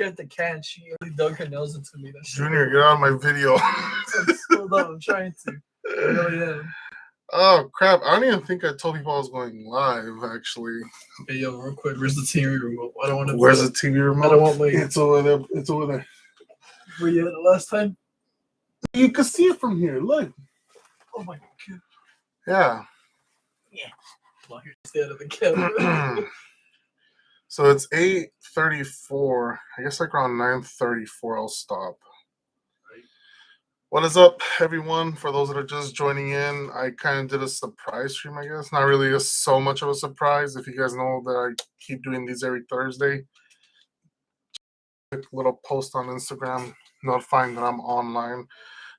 scared the cat. She really dug her nose into me. Junior, get out of my video. Hold on, I'm trying to. I really am. Oh crap! I don't even think I told people I was going live. Actually, hey yo, real quick, where's the TV remote? I don't want to. Where's the TV remote? I don't want my. It's over there. It's over there. Were you at the last time? You can see it from here. Look. Oh my god. Yeah. Yeah. Well, here, stay out of the camera. So it's 8:34. I guess like around 9:34 I'll stop. What is up, everyone? For those that are just joining in, I kind of did a surprise stream, I guess. Not really so much of a surprise. If you guys know that I keep doing these every Thursday. Quick little post on Instagram notifying that I'm online.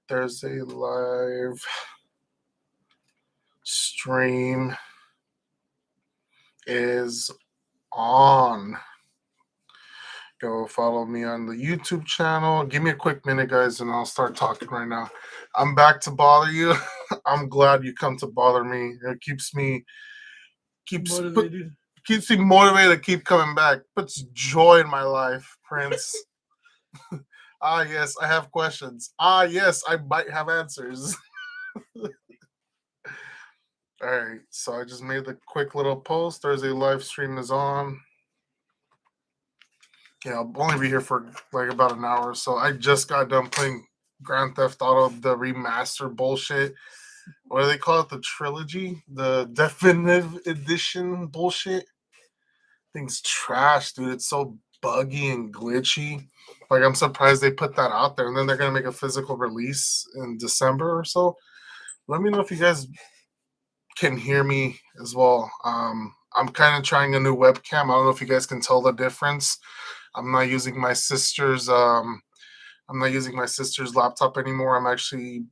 There's a live stream is on. Go follow me on the YouTube channel. Give me a quick minute, guys, and I'll start talking right now. I'm back to bother you. I'm glad you come to bother me. It keeps me motivated to keep coming back. Puts joy in my life, Prince. Yes, I have questions. Yes, I might have answers. All right, so I just made the quick little post. Thursday live stream is on. Yeah, I'll only be here for like about an hour. So I just got done playing Grand Theft Auto, the remaster bullshit. What do they call it? The trilogy? The definitive edition bullshit? Thing's trash, dude. It's so buggy and glitchy. Like, I'm surprised they put that out there. And then they're going to make a physical release in December or so. Let me know if you guys can hear me as well. I'm kind of trying a new webcam. I don't know if you guys can tell the difference. I'm not using my sister's laptop anymore. I actually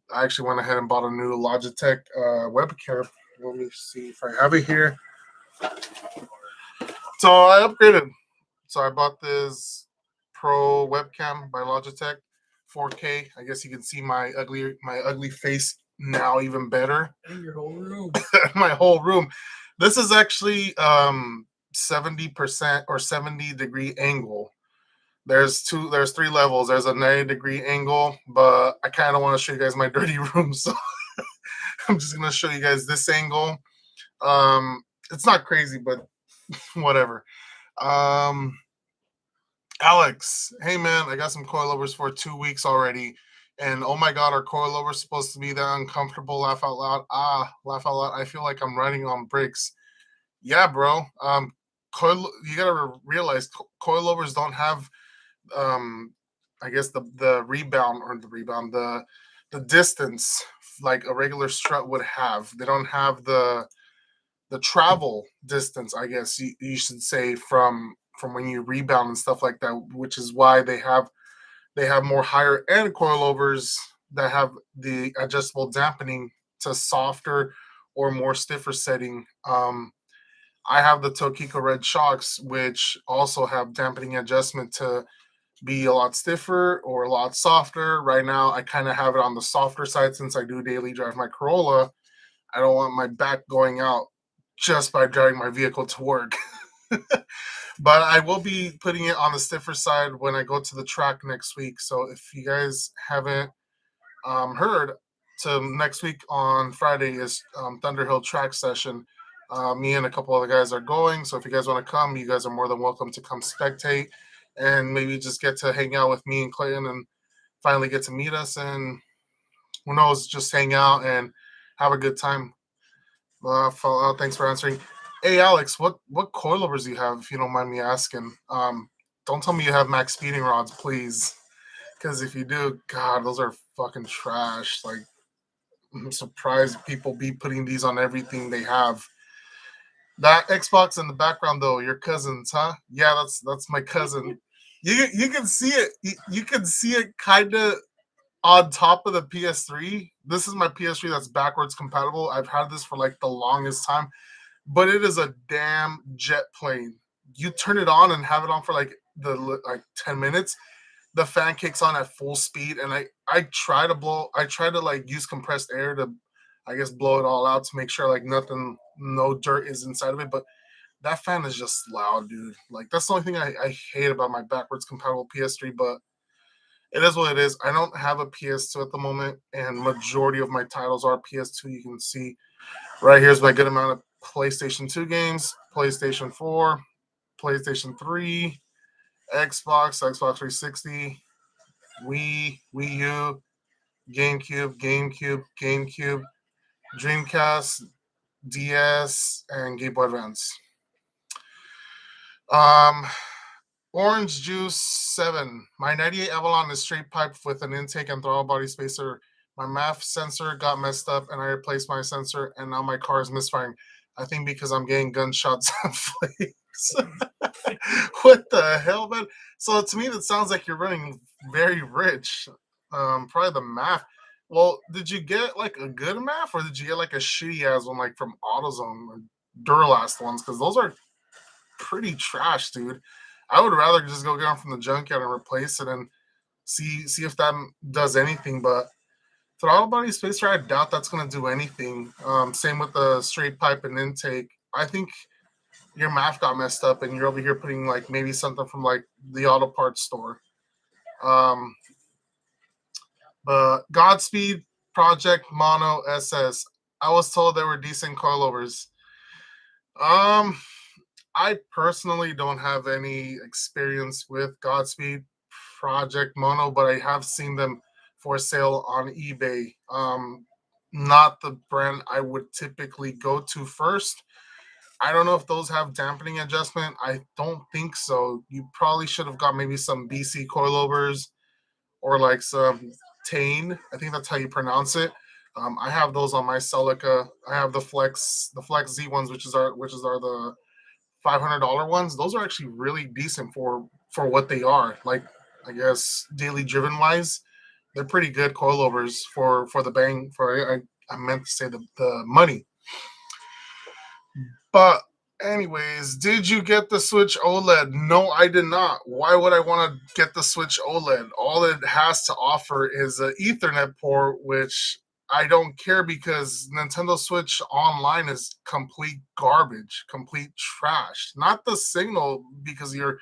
went ahead and bought a new Logitech webcam. Let me see if I have it here. So I upgraded. So I bought this Pro webcam by Logitech, 4K. I guess you can see my ugly face now even better. And your whole room. My whole room. This is actually 70% or 70-degree angle. There's three levels. There's a 90-degree angle, but I kind of want to show you guys my dirty room, so I'm just gonna show you guys this angle. It's not crazy, but whatever. Alex, hey man, I got some coilovers for 2 weeks already, and oh my god, are coilovers supposed to be that uncomfortable? Laugh out loud. Laugh out loud. I feel like I'm riding on bricks. Yeah, bro. You gotta realize coilovers don't have I guess the distance like a regular strut would have. They don't have the travel distance, I guess you should say, from when you rebound and stuff like that, which is why they have more higher end coilovers that have the adjustable dampening to softer or more stiffer setting. I have the Tokiko Red Shocks, which also have dampening adjustment to be a lot stiffer or a lot softer. Right now, I kind of have it on the softer side since I do daily drive my Corolla. I don't want my back going out just by driving my vehicle to work. But I will be putting it on the stiffer side when I go to the track next week. So if you guys haven't heard, to next week on Friday is Thunderhill track session. Me and a couple other guys are going. So if you guys want to come, you guys are more than welcome to come spectate and maybe just get to hang out with me and Clayton and finally get to meet us. And who knows, just hang out and have a good time. Thanks for answering. Hey, Alex, what coilovers do you have, if you don't mind me asking? Don't tell me you have max speeding rods, please. Because if you do, God, those are fucking trash. Like, I'm surprised people be putting these on everything they have. That Xbox in the background, though, your cousin's, huh? Yeah, that's my cousin. You can see it. You can see it kind of on top of the PS3. This is my PS3 that's backwards compatible. I've had this for like the longest time, but it is a damn jet plane. You turn it on and have it on for like 10 minutes. The fan kicks on at full speed, and I try to like use compressed air to, I guess, blow it all out to make sure like no dirt is inside of it. But that fan is just loud, dude. Like that's the only thing I hate about my backwards compatible PS3, but it is what it is. I don't have a PS2 at the moment, and majority of my titles are PS2. You can see right here's my good amount of PlayStation 2 games, PlayStation 4, PlayStation 3, Xbox 360, Wii U, GameCube, Dreamcast, DS, and Game Boy Advance. Um, Orange Juice 7. My 98 Avalon is straight pipe with an intake and throttle body spacer. My MAF sensor got messed up and I replaced my sensor and now my car is misfiring. I think because I'm getting gunshots and flames. What the hell, man? So to me, that sounds like you're running very rich. Probably the MAF. Well, did you get like a good MAF or did you get like a shitty ass one like from AutoZone or Duralast ones? Because those are pretty trash, dude. I would rather just go get them from the junkyard and replace it and see if that does anything. But throttle body spacer, I doubt that's gonna do anything. Same with the straight pipe and intake. I think your math got messed up and you're over here putting like maybe something from like the auto parts store. Um, but Godspeed Project Mono SS. I was told they were decent coilovers. Um, I personally don't have any experience with Godspeed Project Mono, but I have seen them for sale on eBay. Not the brand I would typically go to first. I don't know if those have dampening adjustment. I don't think so. You probably should have got maybe some BC coilovers or like some Tane. I think that's how you pronounce it. I have those on my Celica. I have the Flex Z ones, which are the $500 ones. Those are actually really decent for what they are. Like I guess daily driven wise, they're pretty good coilovers for the bang for. I meant to say the money. But anyways, did you get the Switch OLED? No, I did not. Why would I want to get the Switch OLED? All it has to offer is an Ethernet port, which I don't care because Nintendo Switch Online is complete garbage, complete trash. Not the signal because you're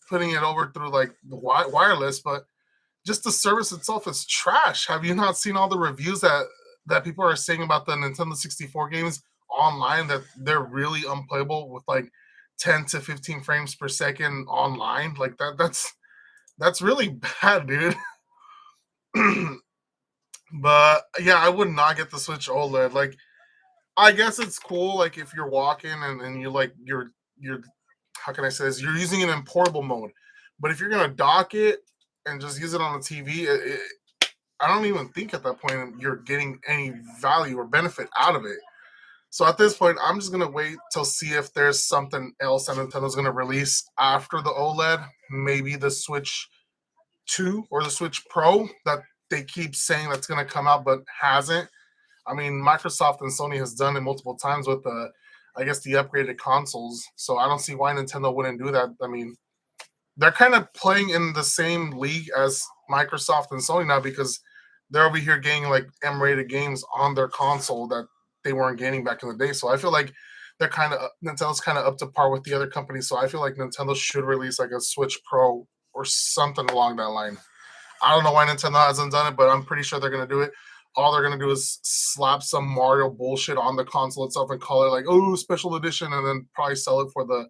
putting it over through like the wireless, but just the service itself is trash. Have you not seen all the reviews that people are saying about the Nintendo 64 games online that they're really unplayable with like 10 to 15 frames per second online? Like that's really bad, dude. But yeah, I would not get the Switch OLED. Like I guess it's cool like if you're walking and you like you're how can I say this? You're using it in portable mode. But if you're gonna dock it and just use it on the TV, I don't even think at that point you're getting any value or benefit out of it. So at this point, I'm just gonna wait till see if there's something else that Nintendo's gonna release after the OLED. Maybe the Switch 2 or the Switch Pro that they keep saying that's gonna come out but hasn't. I mean, Microsoft and Sony has done it multiple times with I guess the upgraded consoles. So I don't see why Nintendo wouldn't do that. I mean, they're kind of playing in the same league as Microsoft and Sony now because they're over here getting like M-rated games on their console that they weren't getting back in the day. So I feel like Nintendo's kind of up to par with the other companies. So I feel like Nintendo should release like a Switch Pro or something along that line. I don't know why Nintendo hasn't done it, but I'm pretty sure they're gonna do it. All they're gonna do is slap some Mario bullshit on the console itself and call it like, oh, special edition, and then probably sell it for the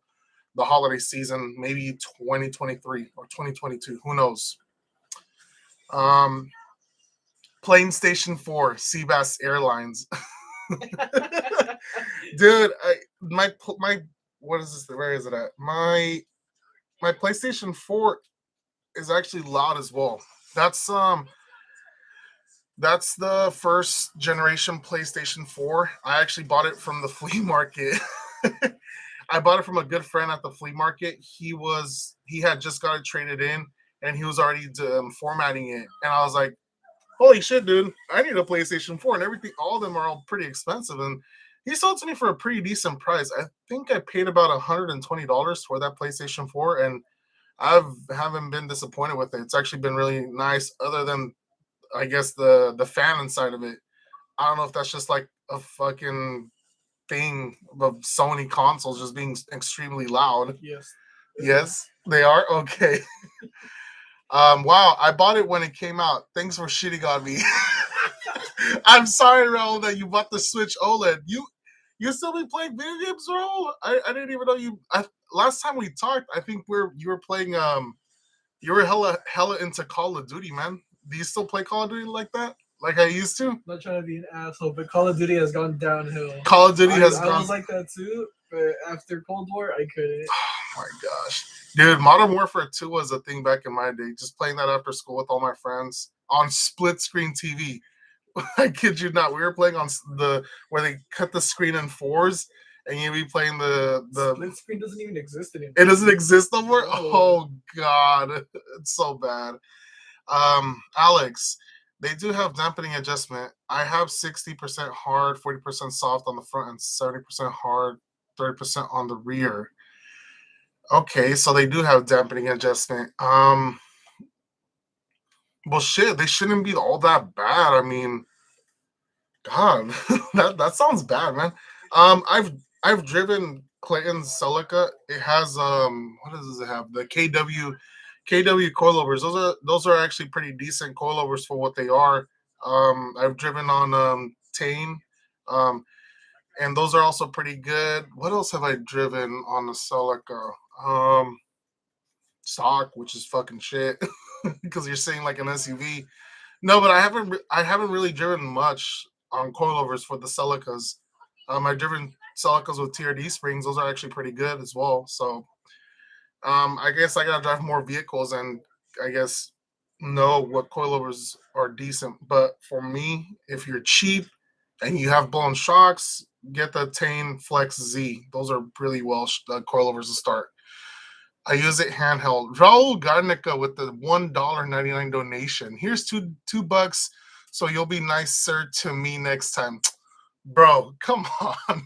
holiday season, maybe 2023 or 2022. Who knows? Um, Plane Station 4, cbass Airlines. Dude, my what is this? Where is it at? My PlayStation 4 is actually loud as well. That's that's the first generation PlayStation 4. I actually bought it from the flea market. I bought it from a good friend at the flea market. He had just got it traded in and he was already formatting it. And I was like, holy shit, dude, I need a PlayStation 4 and everything. All of them are all pretty expensive. And he sold it to me for a pretty decent price. I think I paid about $120 for that PlayStation 4 and haven't been disappointed with it. It's actually been really nice, other than I guess the fan inside of it. I don't know if that's just like a fucking thing of Sony consoles just being extremely loud. Yes. Yes, they are okay. Wow, I bought it when it came out. Thanks for shitting on me. I'm sorry, Raul, that you bought the Switch OLED. You still be playing video games, Raul? I didn't even know you. Last time we talked, I think you were playing you were hella into Call of Duty, man. Do you still play Call of Duty like that, like I used to? Not trying to be an asshole, but Call of Duty has gone downhill. Call of Duty has I gone. was like that too, but after Cold War, I couldn't. Oh my gosh, dude! Modern Warfare 2 was a thing back in my day. Just playing that after school with all my friends on split screen TV. I kid you not. We were playing on where they cut the screen in fours, and you'd be playing the split screen doesn't even exist anymore. It doesn't exist no more. No. Oh god, it's so bad. Alex, they do have dampening adjustment. I have 60% hard, 40% soft on the front, and 70% hard, 30% on the rear. Okay, so they do have dampening adjustment. Well, shit, they shouldn't be all that bad. I mean, God, that sounds bad, man. I've driven Clayton's Celica. It has what does it have? The KW coilovers. Those are actually pretty decent coilovers for what they are. I've driven on Tane, and those are also pretty good. What else have I driven on the Celica? Stock, which is fucking shit, because you're saying like an SUV. No, but I haven't really driven much on coilovers for the Celicas. I've driven Celicas with TRD springs. Those are actually pretty good as well. So I guess I gotta drive more vehicles and I guess know what coilovers are decent. But for me, if you're cheap and you have blown shocks, get the Tane Flex Z. Those are really well coilovers to start. I use it handheld. Raul Garnica with the $1.99 donation. Here's $2, so you'll be nicer to me next time. Bro, come on.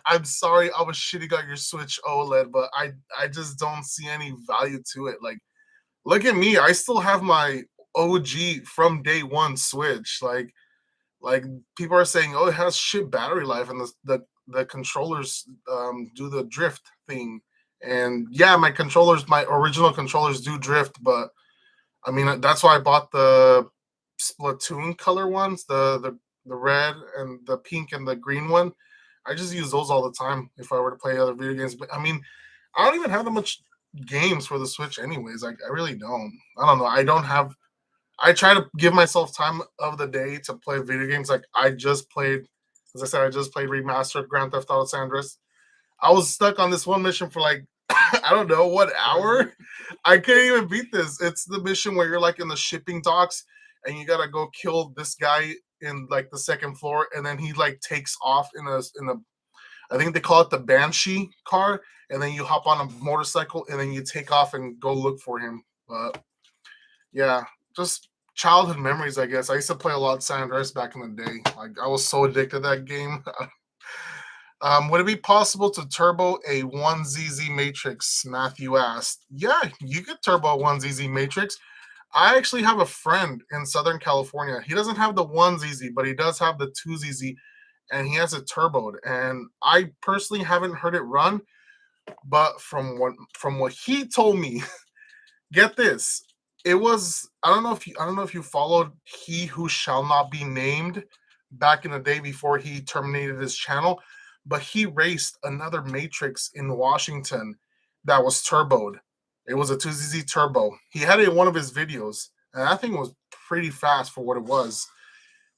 I'm sorry I was shitting on your Switch OLED, but I just don't see any value to it. Like, look at me. I still have my OG from day one Switch. Like people are saying, oh, it has shit battery life, and the controllers do the drift thing. And yeah, my original controllers do drift, but I mean that's why I bought the Splatoon color ones, the red and the pink and the green one. I just use those all the time if I were to play other video games. But I mean, I don't even have that much games for the Switch anyways. Like I really don't. I don't know. I try to give myself time of the day to play video games. Like I just played, as I said, I just played remastered Grand Theft Auto San Andreas. I was stuck on this one mission for like I don't know what hour. I can't even beat this. It's the mission where you're like in the shipping docks and you gotta go kill this guy in like the second floor, and then he like takes off in a I think they call it the Banshee car, and then you hop on a motorcycle and then you take off and go look for him. But yeah, just childhood memories, I guess. I used to play a lot of San Andreas back in the day. Like I was so addicted to that game. Would it be possible to turbo a 1ZZ Matrix? Matthew asked. Yeah, you could turbo a 1ZZ Matrix. I actually have a friend in Southern California. He doesn't have the 1ZZ, but he does have the 2ZZ, and he has it turboed. And I personally haven't heard it run, but from what he told me, get this. It was I don't know if you followed He Who Shall Not Be Named back in the day before he terminated his channel, but he raced another Matrix in Washington that was turboed. It was a 2ZZ turbo. He had it in one of his videos, and that thing was pretty fast for what it was.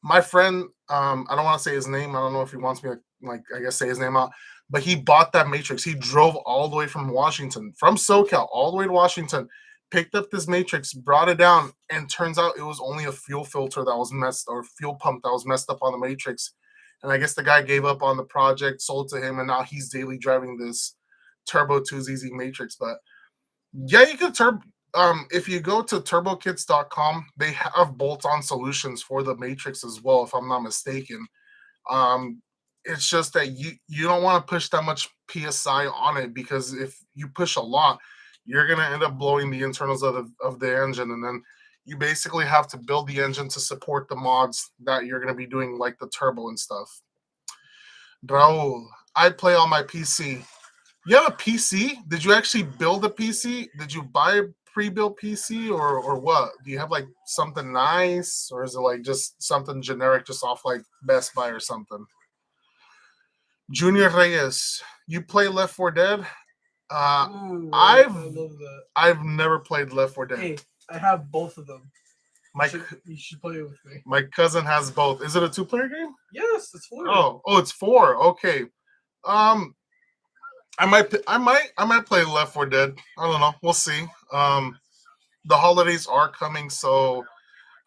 My friend, I don't want to say his name. I don't know if he wants me to, like, I guess, say his name out, but he bought that Matrix. He drove all the way from Washington, from SoCal, all the way to Washington, picked up this Matrix, brought it down, and turns out it was only a fuel filter that was fuel pump that was messed up on the Matrix. And I guess the guy gave up on the project, sold to him, and now he's daily driving this Turbo 2ZZ Matrix. But yeah, you can if you go to turbokits.com, they have bolt-on solutions for the Matrix as well, if I'm not mistaken. It's just that you don't want to push that much PSI on it, because if you push a lot, you're going to end up blowing the internals of the engine, and then you basically have to build the engine to support the mods that you're going to be doing, like the turbo and stuff. Raul, I play on my PC. You have a PC? Did you actually build a PC? Did you buy a pre-built PC or what? Do you have like something nice, or is it like just something generic, just off like Best Buy or something? Junior Reyes, you play Left 4 Dead? Ooh, I I've love that. I've never played Left 4 Dead. Hey, I have both of them. My You should play it with me. my cousin has both. Is it a 2-player game? Yes, it's 4. Oh, it's 4. Okay. Um, I might play Left 4 Dead. I don't know. We'll see. The holidays are coming, so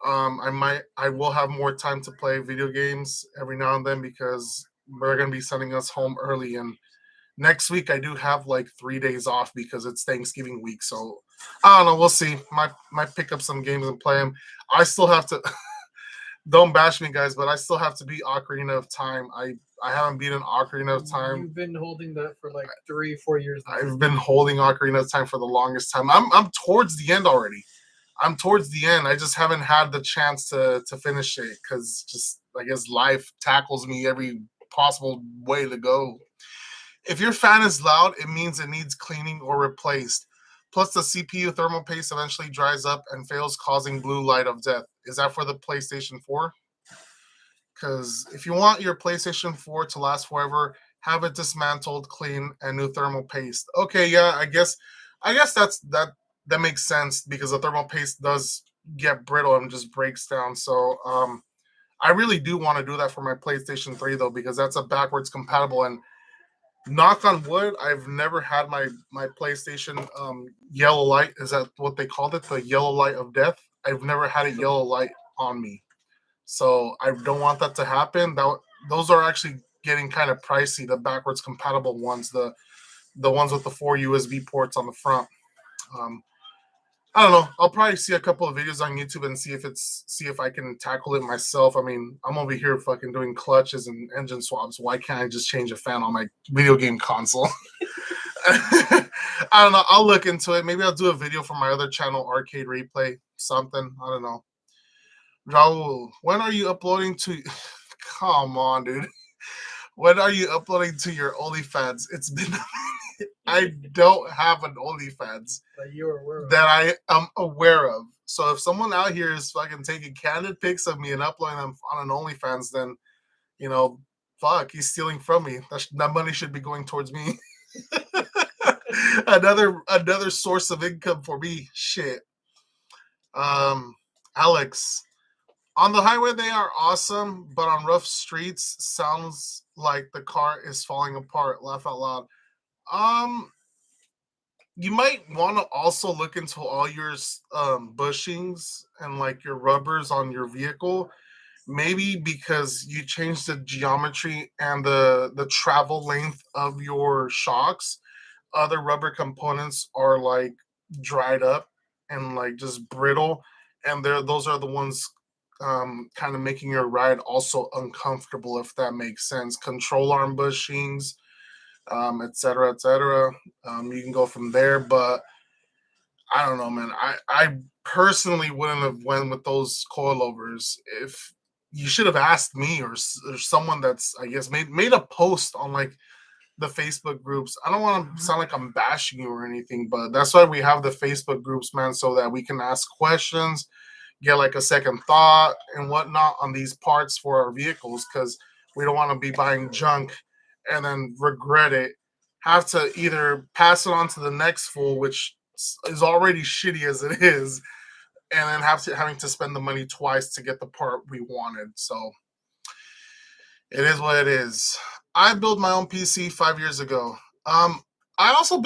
I will have more time to play video games every now and then because we're gonna be sending us home early, and next week I do have like 3 days off because it's Thanksgiving week. So I don't know. We'll see. Might pick up some games and play them. I still have to. Don't bash me, guys, but I still have to beat Ocarina of Time. I haven't beaten Ocarina of Time. You've been holding that for like 3-4 years now. I've been holding Ocarina of Time for the longest time. I'm towards the end already. I'm towards the end. I just haven't had the chance to finish it because just I guess life tackles me every possible way to go. If your fan is loud, it means it needs cleaning or replaced. Plus, the CPU thermal paste eventually dries up and fails, causing blue light of death. Is that for the PlayStation 4? Because if you want your PlayStation 4 to last forever, have it dismantled, clean, and new thermal paste. Okay, yeah, I guess that makes sense because the thermal paste does get brittle and just breaks down. So I really do want to do that for my PlayStation 3 though, because that's a backwards compatible, and knock on wood, I've never had my PlayStation yellow light. Is that what they called it? The yellow light of death. I've never had a yellow light on me, so I don't want that to happen. Those are actually getting kind of pricey. The backwards compatible ones, the ones with the 4 USB ports on the front. Um, I don't know. I'll probably see a couple of videos on YouTube and see if I can tackle it myself. I mean, I'm over here fucking doing clutches and engine swaps. Why can't I just change a fan on my video game console? I don't know. I'll look into it. Maybe I'll do a video for my other channel, Arcade Replay, something. I don't know. Raul, when are you uploading to? Come on, dude. When are you uploading to your OnlyFans? It's been. I don't have an OnlyFans that I am aware of. So if someone out here is fucking taking candid pics of me and uploading them on an OnlyFans, then fuck, he's stealing from me. That money should be going towards me. another source of income for me. Shit. Alex, on the highway they are awesome, but on rough streets sounds like the car is falling apart. Laugh out loud. You might want to also look into all your bushings and like your rubbers on your vehicle. Maybe because you changed the geometry and the travel length of your shocks, other rubber components are like dried up and like just brittle, and those are the ones kind of making your ride also uncomfortable, if that makes sense. Control arm bushings, et cetera, et cetera. You can go from there, but I don't know, man. I personally wouldn't have went with those coilovers. If you should have asked me or someone that's I guess made a post on like the Facebook groups. I don't want to sound like I'm bashing you or anything, but that's why we have the Facebook groups, man, so that we can ask questions, get like a second thought and whatnot on these parts for our vehicles, because we don't want to be buying junk and then regret it. Have to either pass it on to the next fool, which is already shitty as it is, and then having to spend the money twice to get the part we wanted. So it is what it is. I built my own PC 5 years ago. I also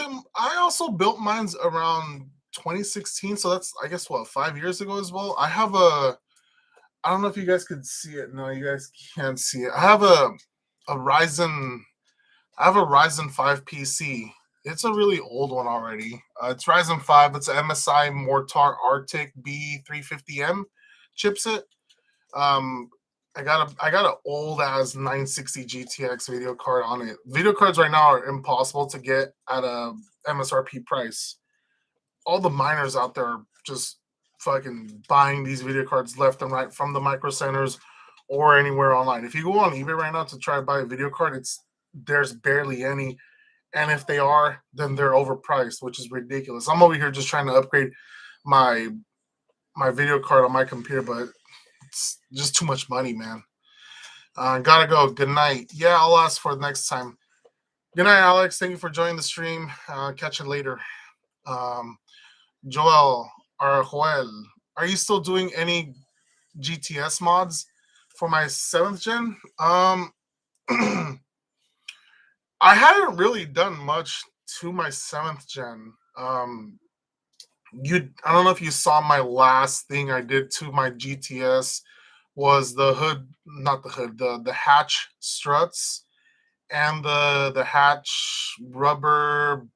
built mine's around 2016, so that's I guess what 5 years ago as well. I don't know if you guys could see it. No, you guys can't see it. I have a Ryzen. I have a Ryzen 5 PC. It's a really old one already. It's Ryzen 5. It's an MSI Mortar Arctic B350M chipset. Um, I got an old ass 960 GTX video card on it. Video cards right now are impossible to get at a MSRP price. All the miners out there are just fucking buying these video cards left and right from the micro centers or anywhere online. If you go on eBay right now to try to buy a video card, there's barely any. And if they are, then they're overpriced, which is ridiculous. I'm over here just trying to upgrade my video card on my computer, but it's just too much money, man. Gotta go. Good night. Yeah, I'll ask for next time. Good night, Alex. Thank you for joining the stream. Catch you later. Joel or Joel, are you still doing any GTS mods for my 7th gen? I haven't really done much to my 7th gen. I don't know if you saw my last thing I did to my GTS was the hood, not the hood, the hatch struts and the hatch rubber,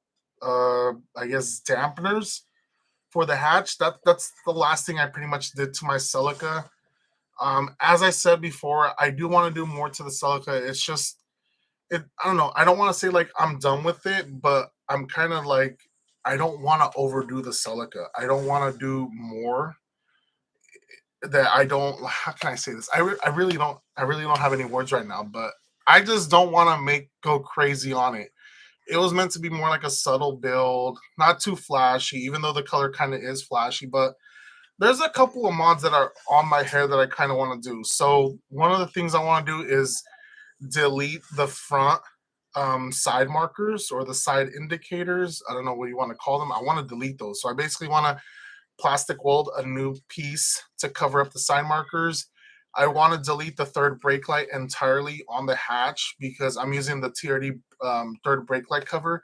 I guess dampeners for the hatch. That's the last thing I pretty much did to my Celica. As I said before, I do want to do more to the Celica. It's just I don't know. I don't want to say like I'm done with it, but I'm kind of like I don't want to overdo the Celica. I don't want to do more that I don't. How can I say this? I really don't. I really don't have any words right now, but I just don't want to go crazy on it. It was meant to be more like a subtle build, not too flashy, even though the color kind of is flashy. But there's a couple of mods that are on my hair that I kind of want to do. So one of the things I want to do is delete the front side markers or the side indicators. I don't know what you want to call them. I want to delete those. So I basically want to plastic weld a new piece to cover up the side markers. I want to delete the third brake light entirely on the hatch because I'm using the TRD third brake light cover.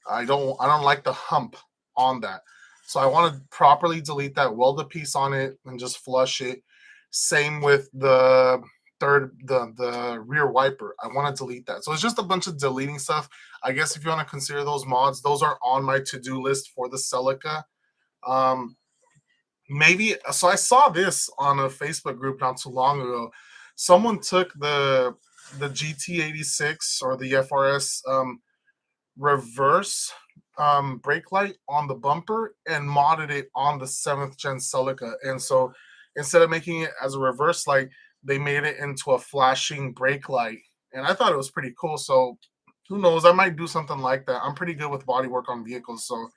I don't like the hump on that. So I want to properly delete that, weld a piece on it, and just flush it. Same with the the rear wiper. I want to delete that. So it's just a bunch of deleting stuff. I guess if you want to consider those mods, those are on my to-do list for the Celica. Maybe so I saw this on a Facebook group not too long ago. Someone took the GT86 or the FRS reverse brake light on the bumper and modded it on the 7th gen Celica. And so instead of making it as a reverse light, they made it into a flashing brake light. And I thought it was pretty cool. So who knows? I might do something like that. I'm pretty good with body work on vehicles, so I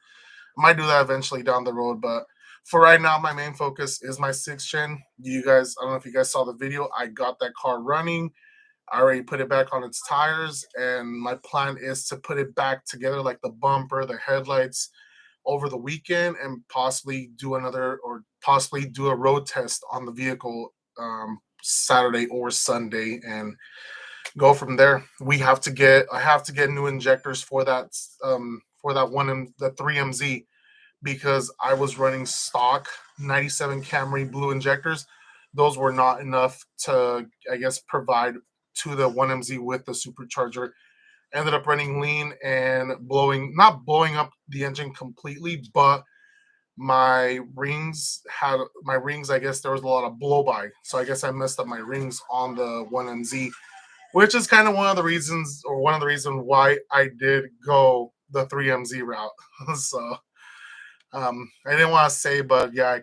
might do that eventually down the road. But for right now, my main focus is my 6th gen. You guys, I don't know if you guys saw the video. I got that car running. I already put it back on its tires, and my plan is to put it back together, like the bumper, the headlights, over the weekend, and possibly do a road test on the vehicle Saturday or Sunday, and go from there. I have to get new injectors for that the 3MZ because I was running stock 97 Camry blue injectors. Those were not enough to, I guess, provide to the 1MZ with the supercharger. Ended up running lean and not blowing up the engine completely, but my rings, I guess there was a lot of blow by. So I guess I messed up my rings on the 1MZ, which is kind of one of the reasons why I did go the 3MZ route. So I didn't want to say, but yeah,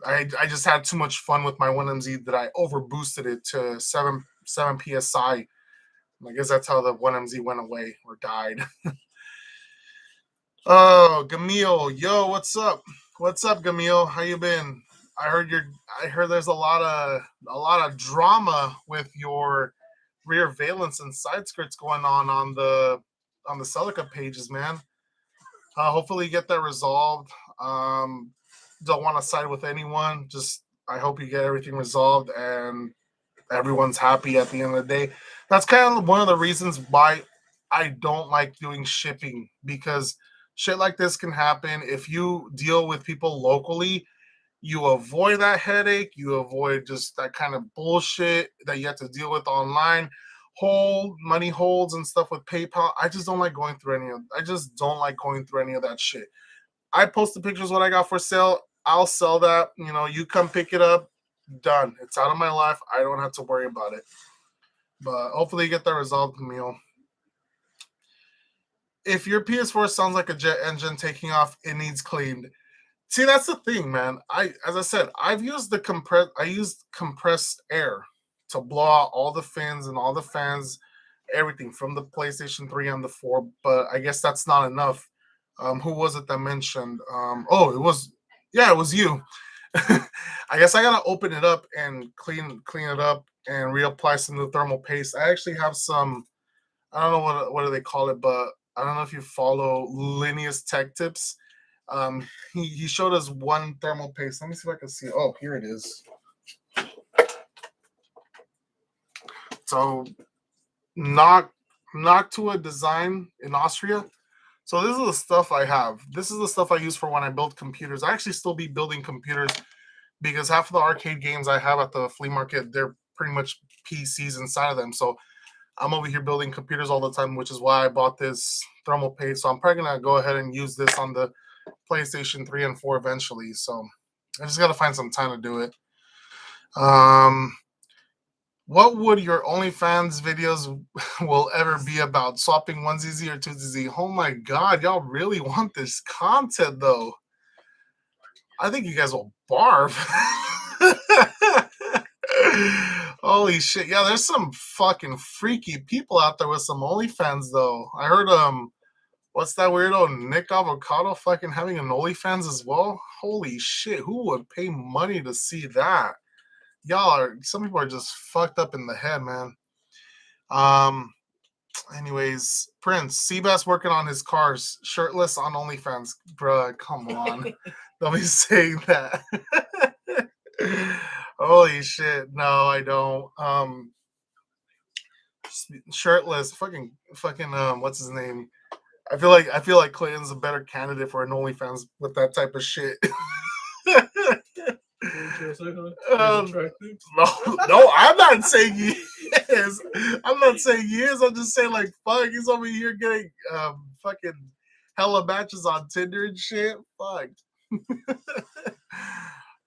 I just had too much fun with my 1MZ that I over boosted it to 7 psi. I guess that's how the 1MZ went away or died. Oh, Gamil, yo, what's up? What's up, Gamil? How you been? I heard there's a lot of drama with your rear valence and side skirts going on the Celica pages, man. Hopefully you get that resolved. Don't want to side with anyone. Just I hope you get everything resolved and everyone's happy at the end of the day. That's kind of one of the reasons why I don't like doing shipping, because shit like this can happen. If you deal with people locally, you avoid that headache. You avoid just that kind of bullshit that you have to deal with online. Money holds and stuff with PayPal. I just don't like going through any of that shit. I post the pictures what I got for sale. I'll sell that. You come pick it up. Done. It's out of my life. I don't have to worry about it. But hopefully you get that resolved, Camille. If your PS4 sounds like a jet engine taking off, it needs cleaned. See, that's the thing, man. As I said, I used compressed air to blow out all the fins and all the fans, everything from the PlayStation 3 and the 4. But I guess that's not enough. Who was it that mentioned? It was you. I guess I gotta open it up and clean it up and reapply some new thermal paste. I actually have some. I don't know what do they call it, but I don't know if you follow Linnea's Tech Tips. He showed us one thermal paste. Let me see if I can see. Oh, here it is. So, Noctua Design in Austria. So this is the stuff I have. This is the stuff I use for when I build computers. I actually still be building computers because half of the arcade games I have at the flea market, they're pretty much PCs inside of them. So I'm over here building computers all the time, which is why I bought this thermal paste. So I'm probably going to go ahead and use this on the PlayStation 3 and 4 eventually. So I just got to find some time to do it. What would your OnlyFans videos will ever be about? Swapping 1ZZ or 2ZZ? Oh my God, y'all really want this content though. I think you guys will barf. Holy shit. Yeah, there's some fucking freaky people out there with some OnlyFans though. I heard what's that weirdo Nick Avocado fucking having an OnlyFans as well? Holy shit, who would pay money to see that? Some people are just fucked up in the head, man. Anyways, Prince, cbass working on his cars, shirtless on OnlyFans. Bruh, come on. Don't be saying that. Holy shit. No, I don't. Shirtless, fucking what's his name? I feel like Clayton's a better candidate for an OnlyFans with that type of shit. No, I'm not saying he is. I'm not saying he is. I'm just saying, like, fuck, he's over here getting fucking hella matches on Tinder and shit. Fuck.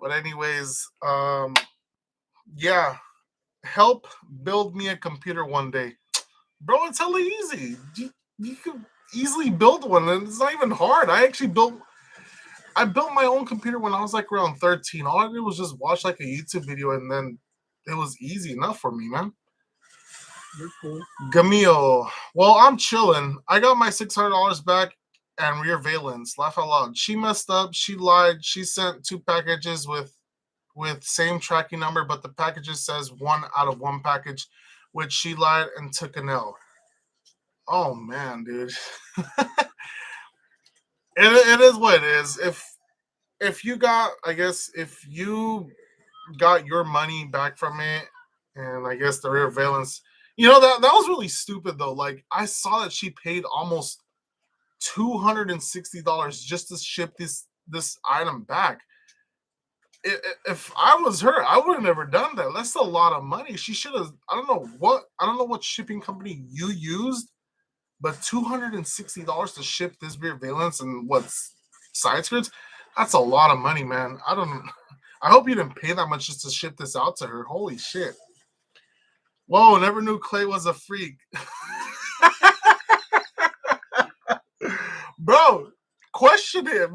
But anyways, yeah, help build me a computer one day, bro. It's hella easy. You can easily build one, and it's not even hard. I built my own computer when I was like around 13. All I did was just watch like a YouTube video, and then it was easy enough for me, man. You're cool. Gamio. Well, I'm chilling. I got my $600 back and rear valence. Laugh out loud. She messed up. She lied. She sent 2 packages with same tracking number, but the packages says 1 out of 1 package, which she lied and took an L. Oh man, dude. It is what it is. If you got your money back from it, and I guess the rear valence, that was really stupid though. Like I saw that she paid almost $260 just to ship this item back. If I was her, I would have never done that. That's a lot of money. She should have. I don't know what shipping company you used, but $260 to ship this rear valence and side skirts, that's a lot of money, man. I hope you didn't pay that much just to ship this out to her. Holy shit. Whoa, never knew Clay was a freak. Bro, question him,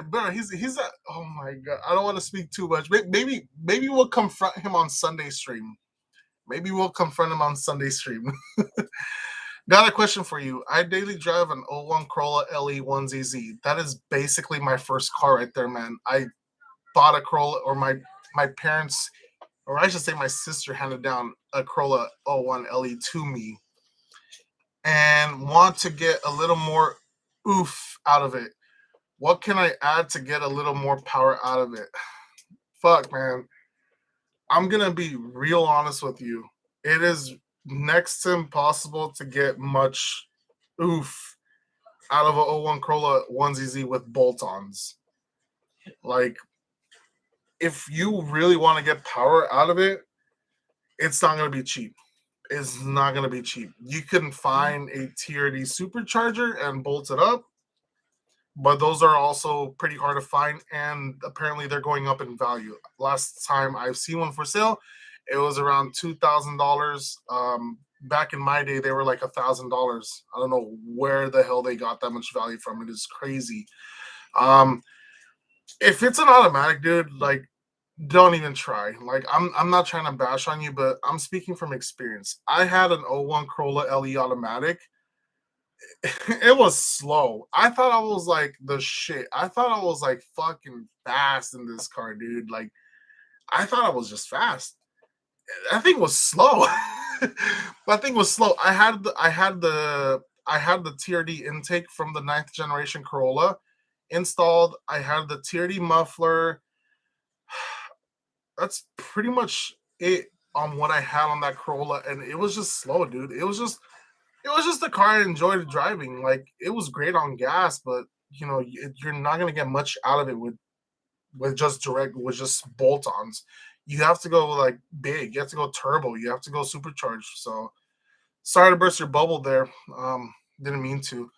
bro. He's a, oh my God. I don't want to speak too much. Maybe we'll confront him on Sunday stream. Got a question for you. I daily drive an 01 Corolla LE 1ZZ. That is basically my first car right there, man. I bought a Corolla, or my parents, or I should say my sister handed down a Corolla 01 LE to me, and want to get a little more oof out of it. What can I add to get a little more power out of it? Fuck, man. I'm going to be real honest with you. It is next to impossible to get much oof out of a 01 Corolla 1ZZ with bolt-ons. Like, if you really want to get power out of it, it's not going to be cheap. It's not going to be cheap. You can find a TRD supercharger and bolt it up, but those are also pretty hard to find, and apparently they're going up in value. Last time I've seen one for sale, it was around $2,000. Back in my day, they were like $1,000. I don't know where the hell they got that much value from. It is crazy. If it's an automatic, dude, like don't even try. Like I'm not trying to bash on you, but I'm speaking from experience. I had an '01 Corolla LE automatic. It was slow. I thought I was like the shit. I thought I was like fucking fast in this car, dude. Like I thought I was just fast. That thing was slow. That thing was slow. I had the TRD intake from the ninth generation Corolla installed. I had the TRD muffler. That's pretty much it on what I had on that Corolla, and it was just slow, dude. It was just a car I enjoyed driving. Like it was great on gas, but you're not gonna get much out of it with just bolt-ons. You have to go like big. You have to go turbo. You have to go supercharged. So sorry to burst your bubble there. Didn't mean to.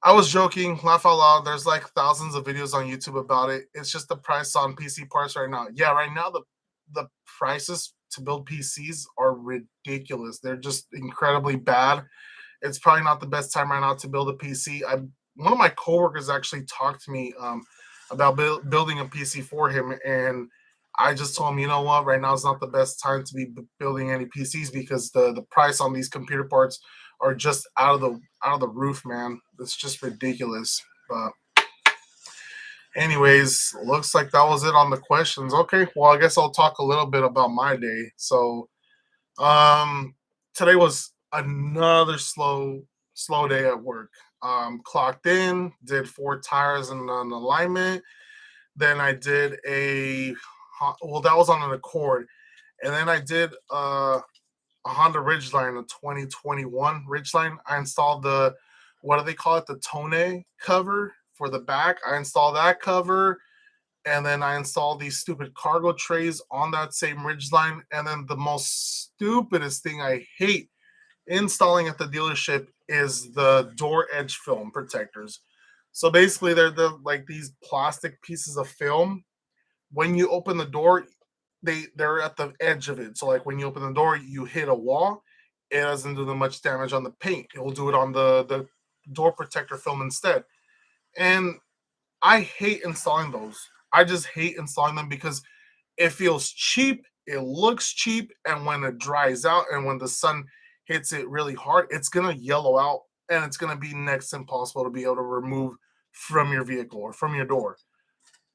I was joking, laugh out loud. There's like thousands of videos on YouTube about it. It's just the price on PC parts right now. Yeah, right now the prices to build PCs are ridiculous. They're just incredibly bad. It's probably not the best time right now to build a PC. One of my coworkers actually talked to me about building a PC for him, and I just told him, you know what, right now is not the best time to be building any PCs because the price on these computer parts are just out of the roof, man. It's just ridiculous. But anyways, looks like that was it on the questions. Okay, well I guess I'll talk a little bit about my day. So today was another slow day at work. Clocked in, did 4 tires and an alignment. Then I did well, that was on an Accord, and then I did a Honda Ridgeline, a 2021 Ridgeline. I installed the, what do they call it, the Tone cover for the back. I installed that cover, and then I installed these stupid cargo trays on that same Ridgeline. And then the most stupidest thing I hate installing at the dealership is the door edge film protectors. So basically, they're like these plastic pieces of film. When you open the door, they're at the edge of it. So like when you open the door, you hit a wall. It doesn't do much damage on the paint. It will do it on the door protector film instead. And I hate installing those. I just hate installing them because it feels cheap, it looks cheap, and when it dries out and when the sun hits it really hard, it's gonna yellow out and it's gonna be next to impossible to be able to remove from your vehicle or from your door.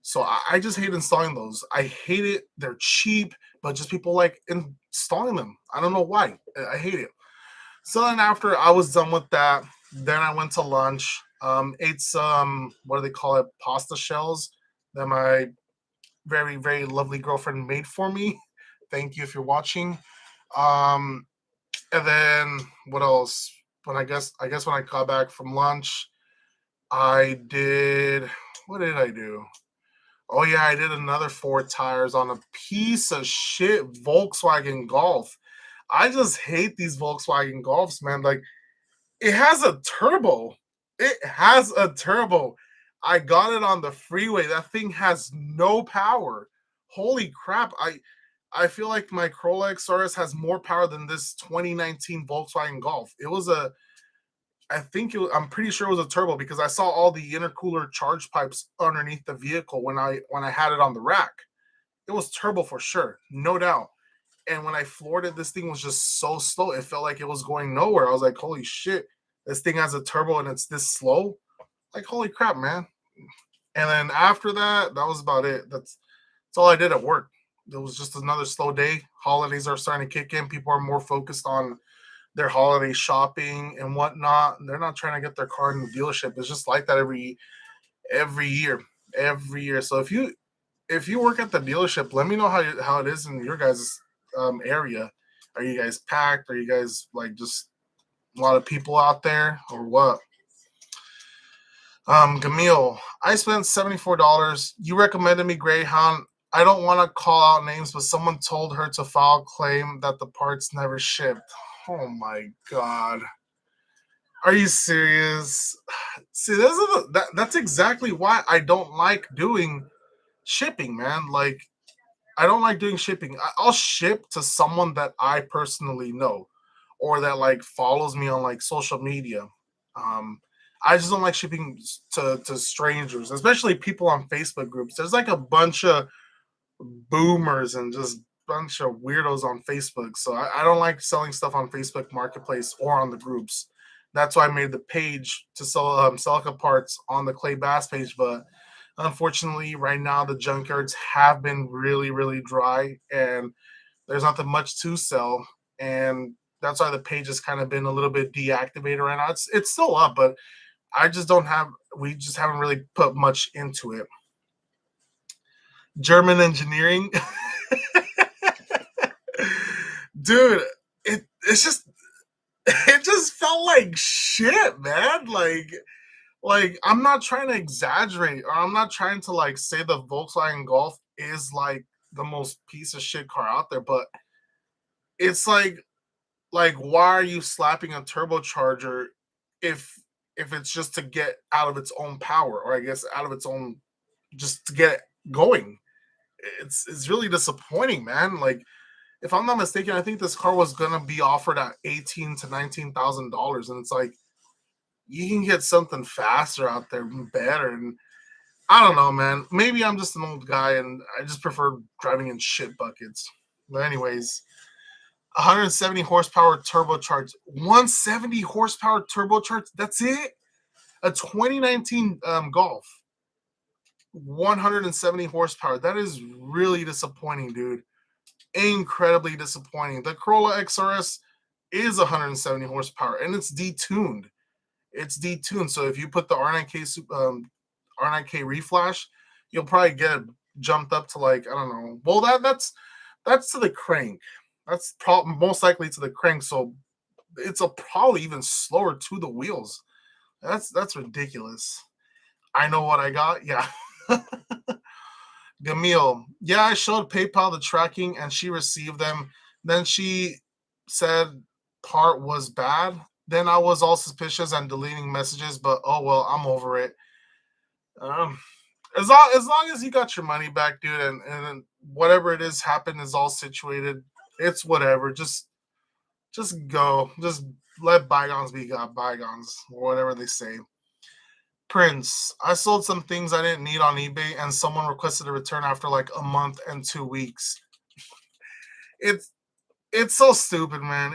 So I just hate installing those. I hate it. They're cheap, but just people like installing them. I don't know why. I hate it. So then after I was done with that, then I went to lunch. Ate some, what do they call it, pasta shells that my very, very lovely girlfriend made for me. Thank you if you're watching. Um, and then what else? I guess when I got back from lunch, I did, what did I do? Oh yeah, I did another 4 tires on a piece of shit Volkswagen Golf. I just hate these Volkswagen Golfs, man. Like it has a turbo. It has a turbo. I got it on the freeway. That thing has no power. Holy crap. I feel like my Corolla XRS has more power than this 2019 Volkswagen Golf. It was a I'm pretty sure it was a turbo because I saw all the intercooler charge pipes underneath the vehicle when I had it on the rack. It was turbo for sure, no doubt. And when I floored it, this thing was just so slow. It felt like it was going nowhere. I was like, holy shit, this thing has a turbo and it's this slow. Like, holy crap, man. And then after that, that was about it. That's all I did at work. It was just another slow day. Holidays are starting to kick in. People are more focused on their holiday shopping and whatnot. They're not trying to get their car in the dealership. It's just like that every year, every year. So if you work at the dealership, let me know how it is in your guys' area. Are you guys packed? Are you guys like just a lot of people out there or what? Gamil, I spent $74. You recommended me Greyhound. I don't want to call out names, but someone told her to file claim that the parts never shipped. Oh my god. Are you serious? See, that's exactly why I don't like doing shipping, man. Like, I don't like doing shipping. I'll ship to someone that I personally know or that like follows me on like social media. Um, I just don't like shipping to strangers, especially people on Facebook groups. There's like a bunch of boomers and just bunch of weirdos on Facebook. So I don't like selling stuff on Facebook Marketplace or on the groups. That's why I made the page to sell Celica parts on the Clay Bass page. But unfortunately, right now the junkyards have been really, really dry, and there's nothing much to sell. And that's why the page has kind of been a little bit deactivated right now. It's still up, but I just don't have. We just haven't really put much into it. German engineering, dude. It's just it just felt like shit, man. Like I'm not trying to exaggerate, or I'm not trying to like say the Volkswagen Golf is like the most piece of shit car out there, but it's like why are you slapping a turbocharger if if it's just to get out of its own power, or I guess out of its own, just to get it going. It's really disappointing, man. Like if I'm not mistaken, I think this car was gonna be offered at $18,000 to $19,000, and it's like you can get something faster out there, better. And I don't know, man. Maybe I'm just an old guy and I just prefer driving in shit buckets. But anyways, 170 horsepower turbocharged, 170 horsepower turbocharged. That's it. A 2019 Golf, 170 horsepower. That is really disappointing, dude. Incredibly disappointing. The Corolla XRS is 170 horsepower and it's detuned. It's detuned. So if you put the R9K reflash, you'll probably get it jumped up to like, I don't know. Well, that's to the crank. That's probably most likely to the crank. So it's a probably even slower to the wheels. That's ridiculous. I know what I got. Yeah. Gamil. Yeah, I showed PayPal the tracking and she received them. Then she said part was bad. Then I was all suspicious and deleting messages, but oh well, I'm over it. Um, as long as you got your money back, dude, and whatever it is happened is all situated. It's whatever. Just go. Just let bygones be bygones, or whatever they say. Prince, I sold some things I didn't need on eBay, and someone requested a return after like a month and 2 weeks. It's it's so stupid, man.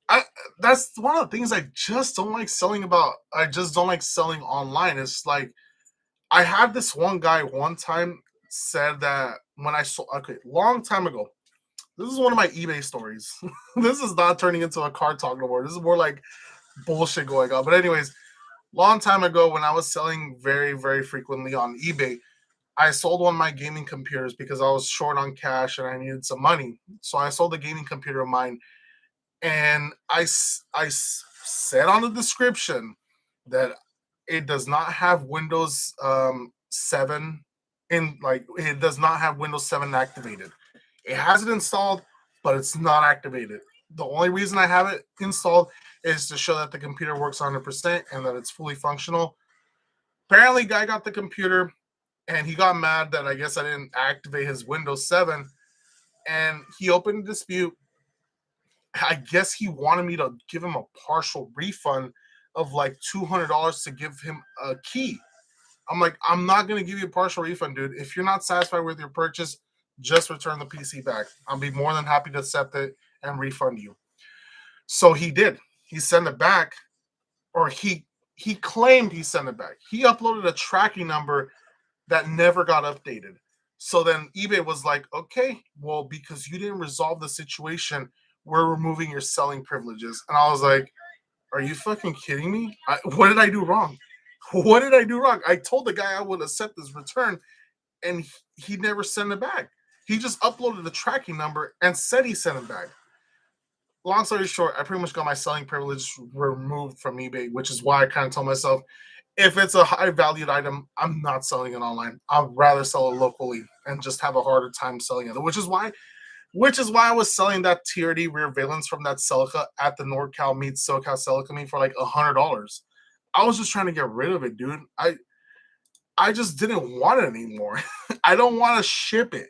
I That's one of the things I just don't like selling about. I just don't like selling online. It's like I had this one guy one time said that when I sold, okay, long time ago. This is one of my eBay stories. This is not turning into a car talk no more. This is more like bullshit going on. But anyways, long time ago when I was selling very, very frequently on eBay, I sold one of my gaming computers because I was short on cash and I needed some money. So I sold a gaming computer of mine, and said on the description that it does not have Windows 7 in, like it does not have Windows 7 activated. It has it installed, but it's not activated. The only reason I have it installed is to show that the computer works 100% and that it's fully functional. Apparently, guy got the computer and he got mad that I guess I didn't activate his Windows 7, and he opened a dispute. I guess he wanted me to give him a partial refund of like $200 to give him a key. I'm like, I'm not gonna give you a partial refund, dude. If you're not satisfied with your purchase, just return the PC back. I'll be more than happy to accept it and refund you. So he did. He sent it back, or he claimed he sent it back. He uploaded a tracking number that never got updated. So then eBay was like, okay, well, because you didn't resolve the situation, we're removing your selling privileges. And I was like, are you fucking kidding me? What did I do wrong? What did I do wrong? I told the guy I would accept this return, and he never sent it back. He just uploaded the tracking number and said he sent it back. Long story short, I pretty much got my selling privilege removed from eBay, which is why I kind of told myself, if it's a high valued item, I'm not selling it online. I'd rather sell it locally and just have a harder time selling it. Which is why I was selling that TRD rear valence from that Celica at the NorCal meets SoCal Celica meet for like $100. I was just trying to get rid of it, dude. I just didn't want it anymore. I don't want to ship it.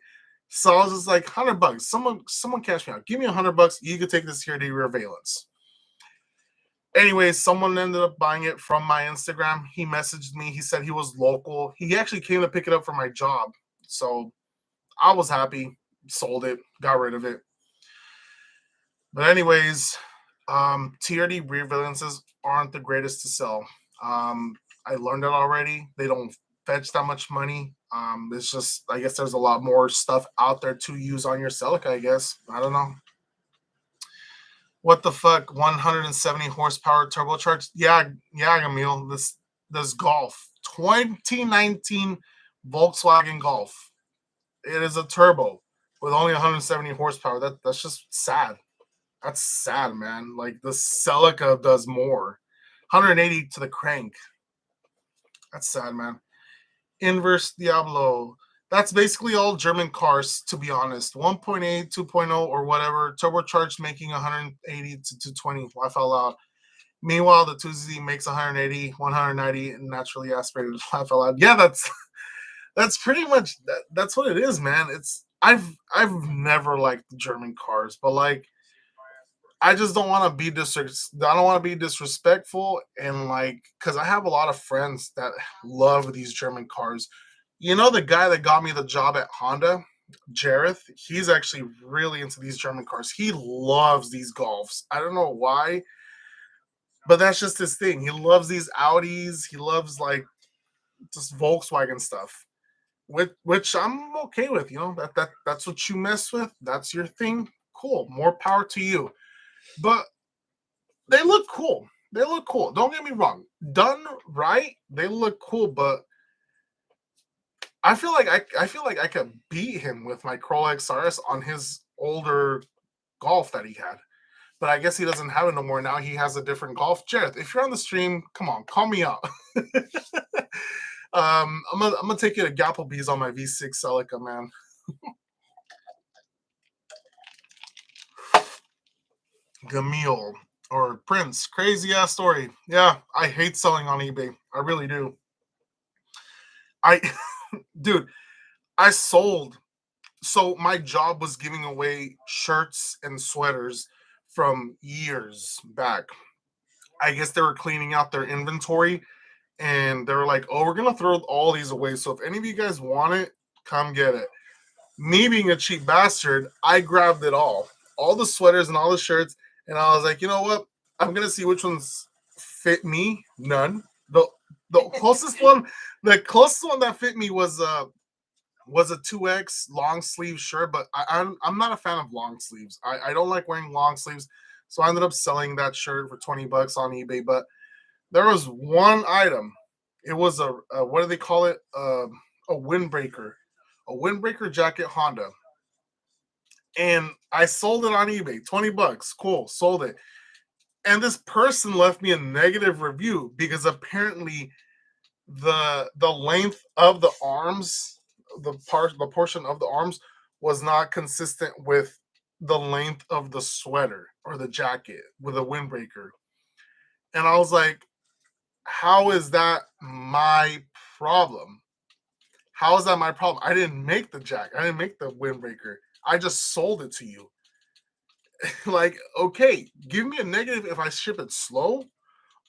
So I was just like, $100. Someone cash me out. Give me $100. You can take this TRD rear valence. Anyways, someone ended up buying it from my Instagram. He messaged me. He said he was local. He actually came to pick it up for my job. So I was happy, sold it, got rid of it. But anyways, TRD rear valences aren't the greatest to sell. I learned it already. They don't fetch that much money. It's just, I guess there's a lot more stuff out there to use on your Celica, I guess. I don't know. What the fuck? 170 horsepower turbocharged? Yeah, Emil. This Golf 2019 Volkswagen Golf. It is a turbo with only 170 horsepower. That's just sad. That's sad, man. Like the Celica does more. 180 to the crank. That's sad, man. Inverse Diablo. That's basically all German cars, to be honest. 1.8, 2.0, or whatever. Turbocharged making 180 to 220. Laugh out loud. Meanwhile, the 2Z makes 180, 190, and naturally aspirated. Laugh out loud. Yeah, that's pretty much that's what it is, man. It's I've never liked German cars, but like I just don't want to be I don't want to be disrespectful and like because I have a lot of friends that love these German cars. You know the guy that got me the job at Honda, Jareth. He's actually really into these German cars. He loves these Golfs. I don't know why, but that's just his thing. He loves these Audis. He loves like just Volkswagen stuff, which I'm okay with. You know that's what you mess with. That's your thing. Cool. More power to you. But they look cool. They look cool. Don't get me wrong. Done right, they look cool. But I feel like I could beat him with my Corolla XRS on his older Golf that he had. But I guess he doesn't have it no more. Now he has a different Golf. Jareth, if you're on the stream, come on, call me out. I'm gonna take you to Gapplebee's on my V6 Celica, man. Gamil or Prince, crazy ass story. Yeah, I hate selling on eBay. I really do. I, dude, I sold. So my job was giving away shirts and sweaters from years back. I guess they were cleaning out their inventory and they were like, oh, we're going to throw all these away. So if any of you guys want it, come get it. Me being a cheap bastard, I grabbed it all the sweaters and all the shirts. And I was like, you know what? I'm going to see which ones fit me. None. The closest one, that fit me was a 2X long sleeve shirt, but I'm not a fan of long sleeves. I don't like wearing long sleeves, so I ended up selling that shirt for $20 on eBay. But there was one item. It was a what do they call it? A windbreaker jacket Honda, and I sold it on eBay, $20. Cool, sold it. And this person left me a negative review because apparently the length of the arms, the portion of the arms was not consistent with the length of the sweater or the jacket with a windbreaker. And I was like, how is that my problem? How is that my problem? I didn't make the jacket. I didn't make the windbreaker. I just sold it to you. Like, okay, give me a negative if I ship it slow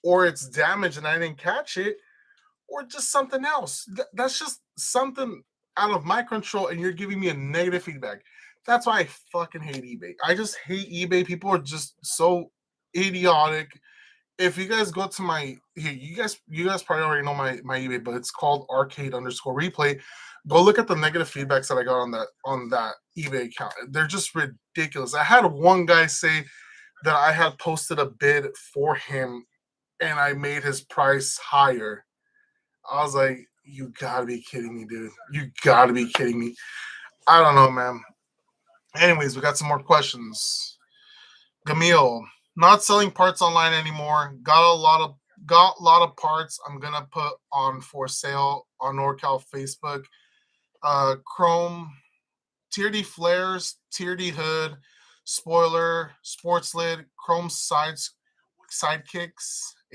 or it's damaged and I didn't catch it or just something else. That's just something out of my control, and you're giving me a negative feedback. That's why I fucking hate eBay. I just hate eBay. People are just so idiotic. If you guys go to my here, you guys probably already know my eBay, but it's called arcade_replay. Go look at the negative feedbacks that I got on that eBay account. They're just ridiculous. I had one guy say that I had posted a bid for him and I made his price higher. I was like, you gotta be kidding me, dude. You gotta be kidding me. I don't know, man. Anyways, we got some more questions. Gamil, not selling parts online anymore. Got a lot of parts I'm gonna put on for sale on NorCal Facebook. Chrome, Tier D flares, Tier D hood, spoiler, sports lid, chrome sidekicks,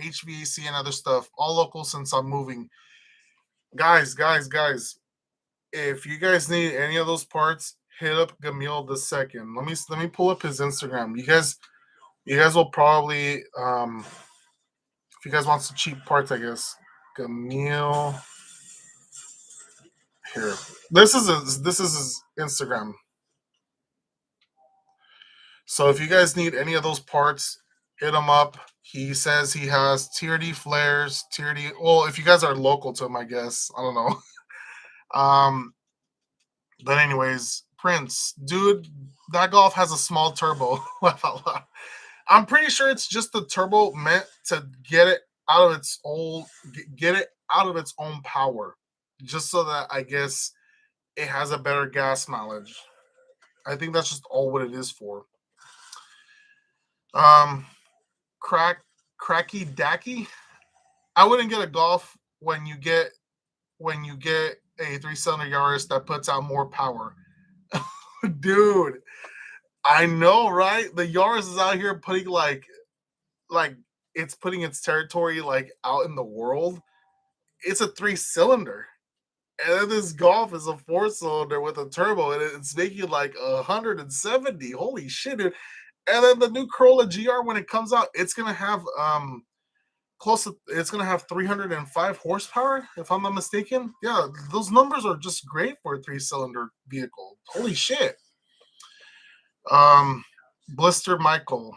HVAC, and other stuff. All local since I'm moving. Guys. If you guys need any of those parts, hit up Gamil the second. Let me pull up his Instagram. You guys will probably if you guys want some cheap parts, I guess. Gamil. Here, this is his Instagram. So if you guys need any of those parts, hit him up. He says he has TRD flares, TRD. Well, if you guys are local to him, I guess I don't know. But anyways, Prince, dude, that Golf has a small turbo. I'm pretty sure it's just the turbo meant to get it out of its old, get it out of its own power, just so that I guess it has a better gas mileage. I think that's just all what it is for. Um, cracky dacky. I wouldn't get a Golf when you get a 3-cylinder Yaris that puts out more power. Dude, I know, right? The Yaris is out here putting like it's putting its territory like out in the world. It's a 3-cylinder. And then this Golf is a 4-cylinder with a turbo, and it's making like 170. Holy shit, dude. And then the new Corolla GR, when it comes out, it's gonna have it's gonna have 305 horsepower, if I'm not mistaken. Yeah, those numbers are just great for a 3-cylinder vehicle. Holy shit. Blister Michael.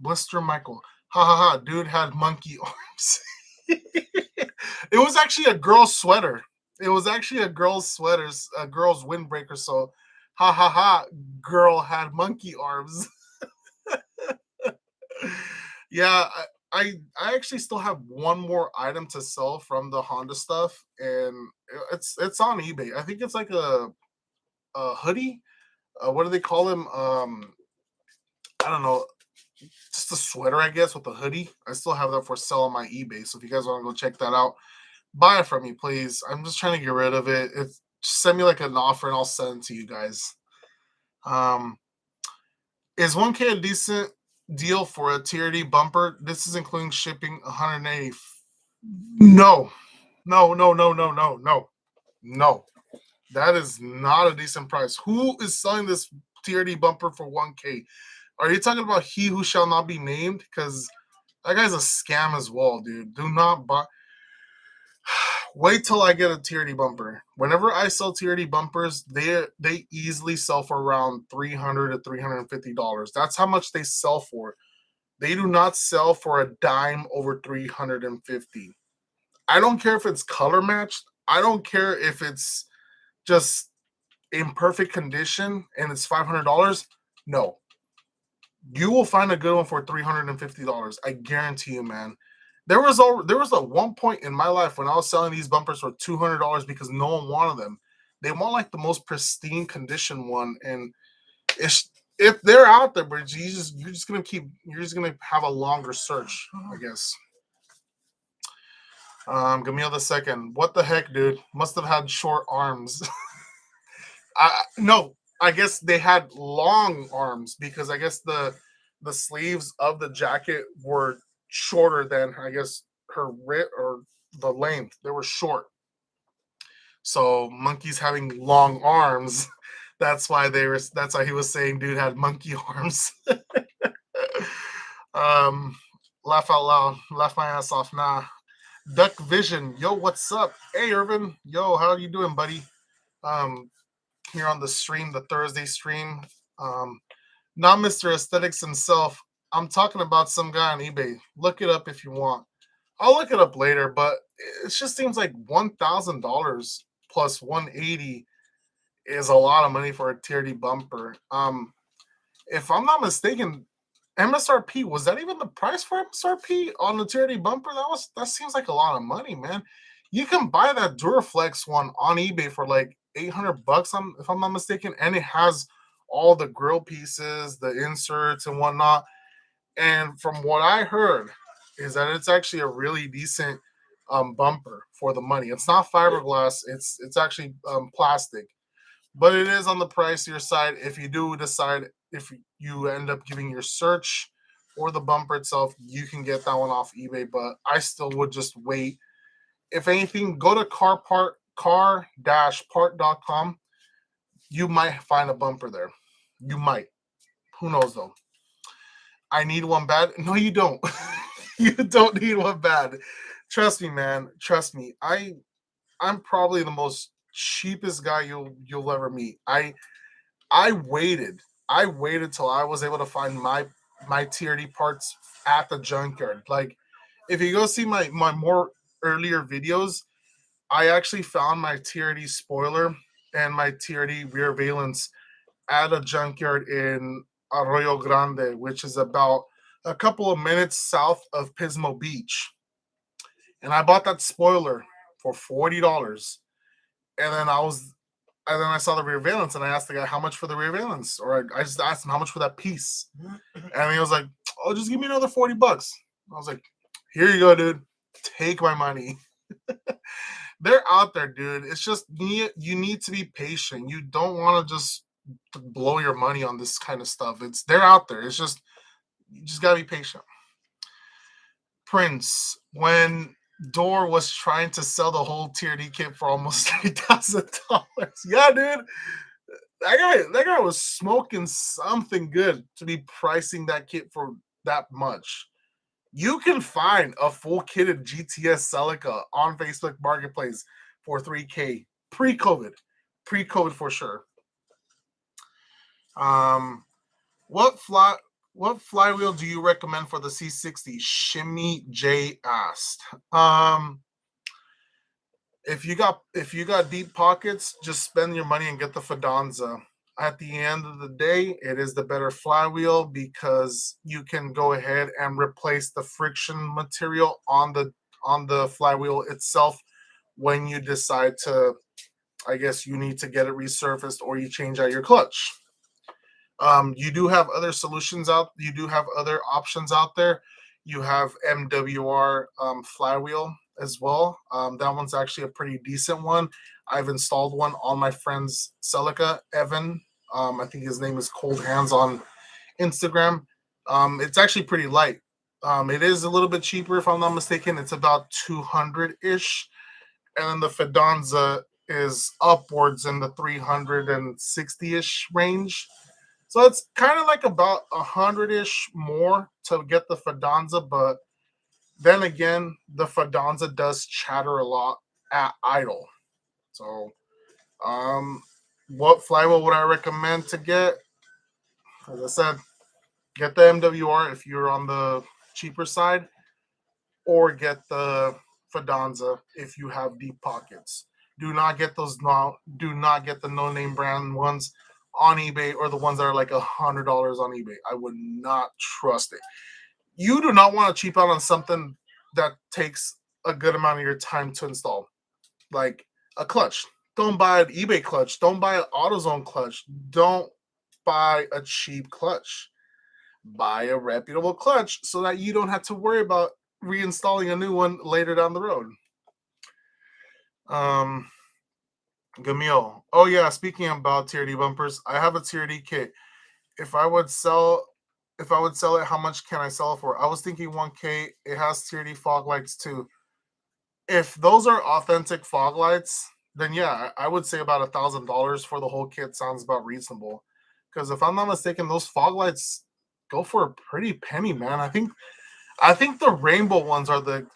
Blister Michael. Ha ha ha, dude had monkey arms. It was actually a girl's sweater. It was actually a girl's sweater, a girl's windbreaker. So, ha ha ha, girl had monkey arms. Yeah, I actually still have one more item to sell from the Honda stuff, and it's on eBay. I think it's like a hoodie. What do they call them? I don't know. Just a sweater, I guess, with a hoodie. I still have that for sale on my eBay. So if you guys want to go check that out, buy it from me, please. I'm just trying to get rid of it. Just send me like an offer and I'll send it to you guys. Is 1K a decent deal for a TRD bumper? This is including shipping 180. No. No. That is not a decent price. Who is selling this TRD bumper for 1K? Are you talking about he who shall not be named? Because that guy's a scam as well, dude. Do not buy. Wait till I get a TRD bumper. Whenever I sell TRD bumpers, they easily sell for around $300 to $350. That's how much they sell for. They do not sell for a dime over $350. I don't care if it's color matched. I don't care if it's just in perfect condition and it's $500. No, you will find a good one for $350. I guarantee you, man. There was a one point in my life when I was selling these bumpers for $200 because no one wanted them. They want like the most pristine condition one, and if they're out there, but you're just gonna have a longer search, I guess. Give me the second. What the heck, dude? Must have had short arms. No, I guess they had long arms because I guess the sleeves of the jacket were shorter than I guess her wrist or the length. They were short. So monkeys having long arms. That's why he was saying dude had monkey arms. Laugh out loud. Laugh my ass off. Nah. Duck Vision. Yo, what's up? Hey Irvin. Yo, how you doing, buddy? Here on the stream, the Thursday stream. Not Mr. Aesthetics himself. I'm talking about some guy on eBay. Look it up if you want. I'll look it up later, but it just seems like $1,000 plus 180 is a lot of money for a TRD bumper. If I'm not mistaken, MSRP, was that even the price for MSRP on the TRD bumper? That seems like a lot of money, man. You can buy that Duraflex one on eBay for like $800, if I'm not mistaken, and it has all the grill pieces, the inserts, and whatnot. And from what I heard, is that it's actually a really decent bumper for the money. It's not fiberglass; it's actually plastic, but it is on the pricier side. If you do decide, if you end up giving your search or the bumper itself, you can get that one off eBay. But I still would just wait. If anything, go to car-part.com. You might find a bumper there. You might. Who knows though? I need one bad. No, you don't. You don't need one bad. Trust me, man. Trust me. I'm probably the most cheapest guy you'll ever meet. I waited. I waited till I was able to find my TRD parts at the junkyard. Like, if you go see my more earlier videos, I actually found my TRD spoiler and my TRD rear valence at a junkyard in Arroyo Grande, which is about a couple of minutes south of Pismo Beach. And I bought that spoiler for $40. And then I saw the rear valence and I asked the guy how much for the rear valence, or I just asked him how much for that piece, and he was like, "Oh, just give me another $40." I was like, "Here you go, dude. Take my money." They're out there, dude. It's just you need to be patient. You don't want to just blow your money on this kind of stuff. They're out there. It's just you just gotta be patient. Prince, when Door was trying to sell the whole tier D kit for almost $3,000. Yeah, dude. That guy was smoking something good to be pricing that kit for that much. You can find a full kitted GTS Celica on Facebook Marketplace for $3K pre-COVID. Pre-COVID for sure. What flywheel do you recommend for the C60? Shimmy J asked. If you got deep pockets, just spend your money and get the Fidanza. At the end of the day, it is the better flywheel because you can go ahead and replace the friction material on the flywheel itself when you decide to, I guess you need to get it resurfaced or you change out your clutch. You do have other solutions out. You do have other options out there. You have MWR flywheel as well. That one's actually a pretty decent one. I've installed one on my friend's Celica, Evan. I think his name is Cold Hands on Instagram. It's actually pretty light. It is a little bit cheaper, if I'm not mistaken. It's about 200-ish. And then the Fidanza is upwards in the 360-ish range. So it's kind of like about 100-ish more to get the Fidanza, but then again, the Fidanza does chatter a lot at idle. So, what flywheel would I recommend to get? As I said, get the MWR if you're on the cheaper side, or get the Fidanza if you have deep pockets. Do not get the no-name brand ones on eBay or the ones that are like $100 on eBay. I would not trust it. You do not want to cheap out on something that takes a good amount of your time to install, like a clutch. Don't buy an eBay clutch. Don't buy an AutoZone clutch. Don't buy a cheap clutch. Buy a reputable clutch so that you don't have to worry about reinstalling a new one later down the road. Gamil. Oh yeah, speaking about tier D bumpers, I have a tier D kit. If I would sell it, how much can I sell it for? I was thinking 1K. It has tier D fog lights too. If those are authentic fog lights, then yeah, I would say about $1,000 for the whole kit sounds about reasonable. Because if I'm not mistaken, those fog lights go for a pretty penny, man. I think the rainbow ones are the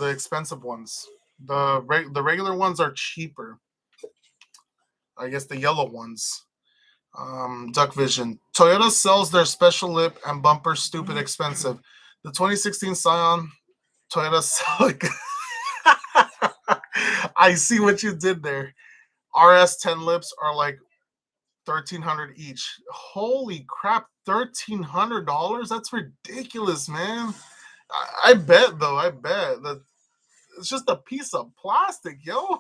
expensive ones. The regular ones are cheaper. I guess the yellow ones. Duck Vision. Toyota sells their special lip and bumper stupid expensive. The 2016 Scion Toyota Celica. I see what you did there. RS10 lips are like $1,300 each. Holy crap, $1,300? That's ridiculous, man. I bet though. I bet that it's just a piece of plastic, yo.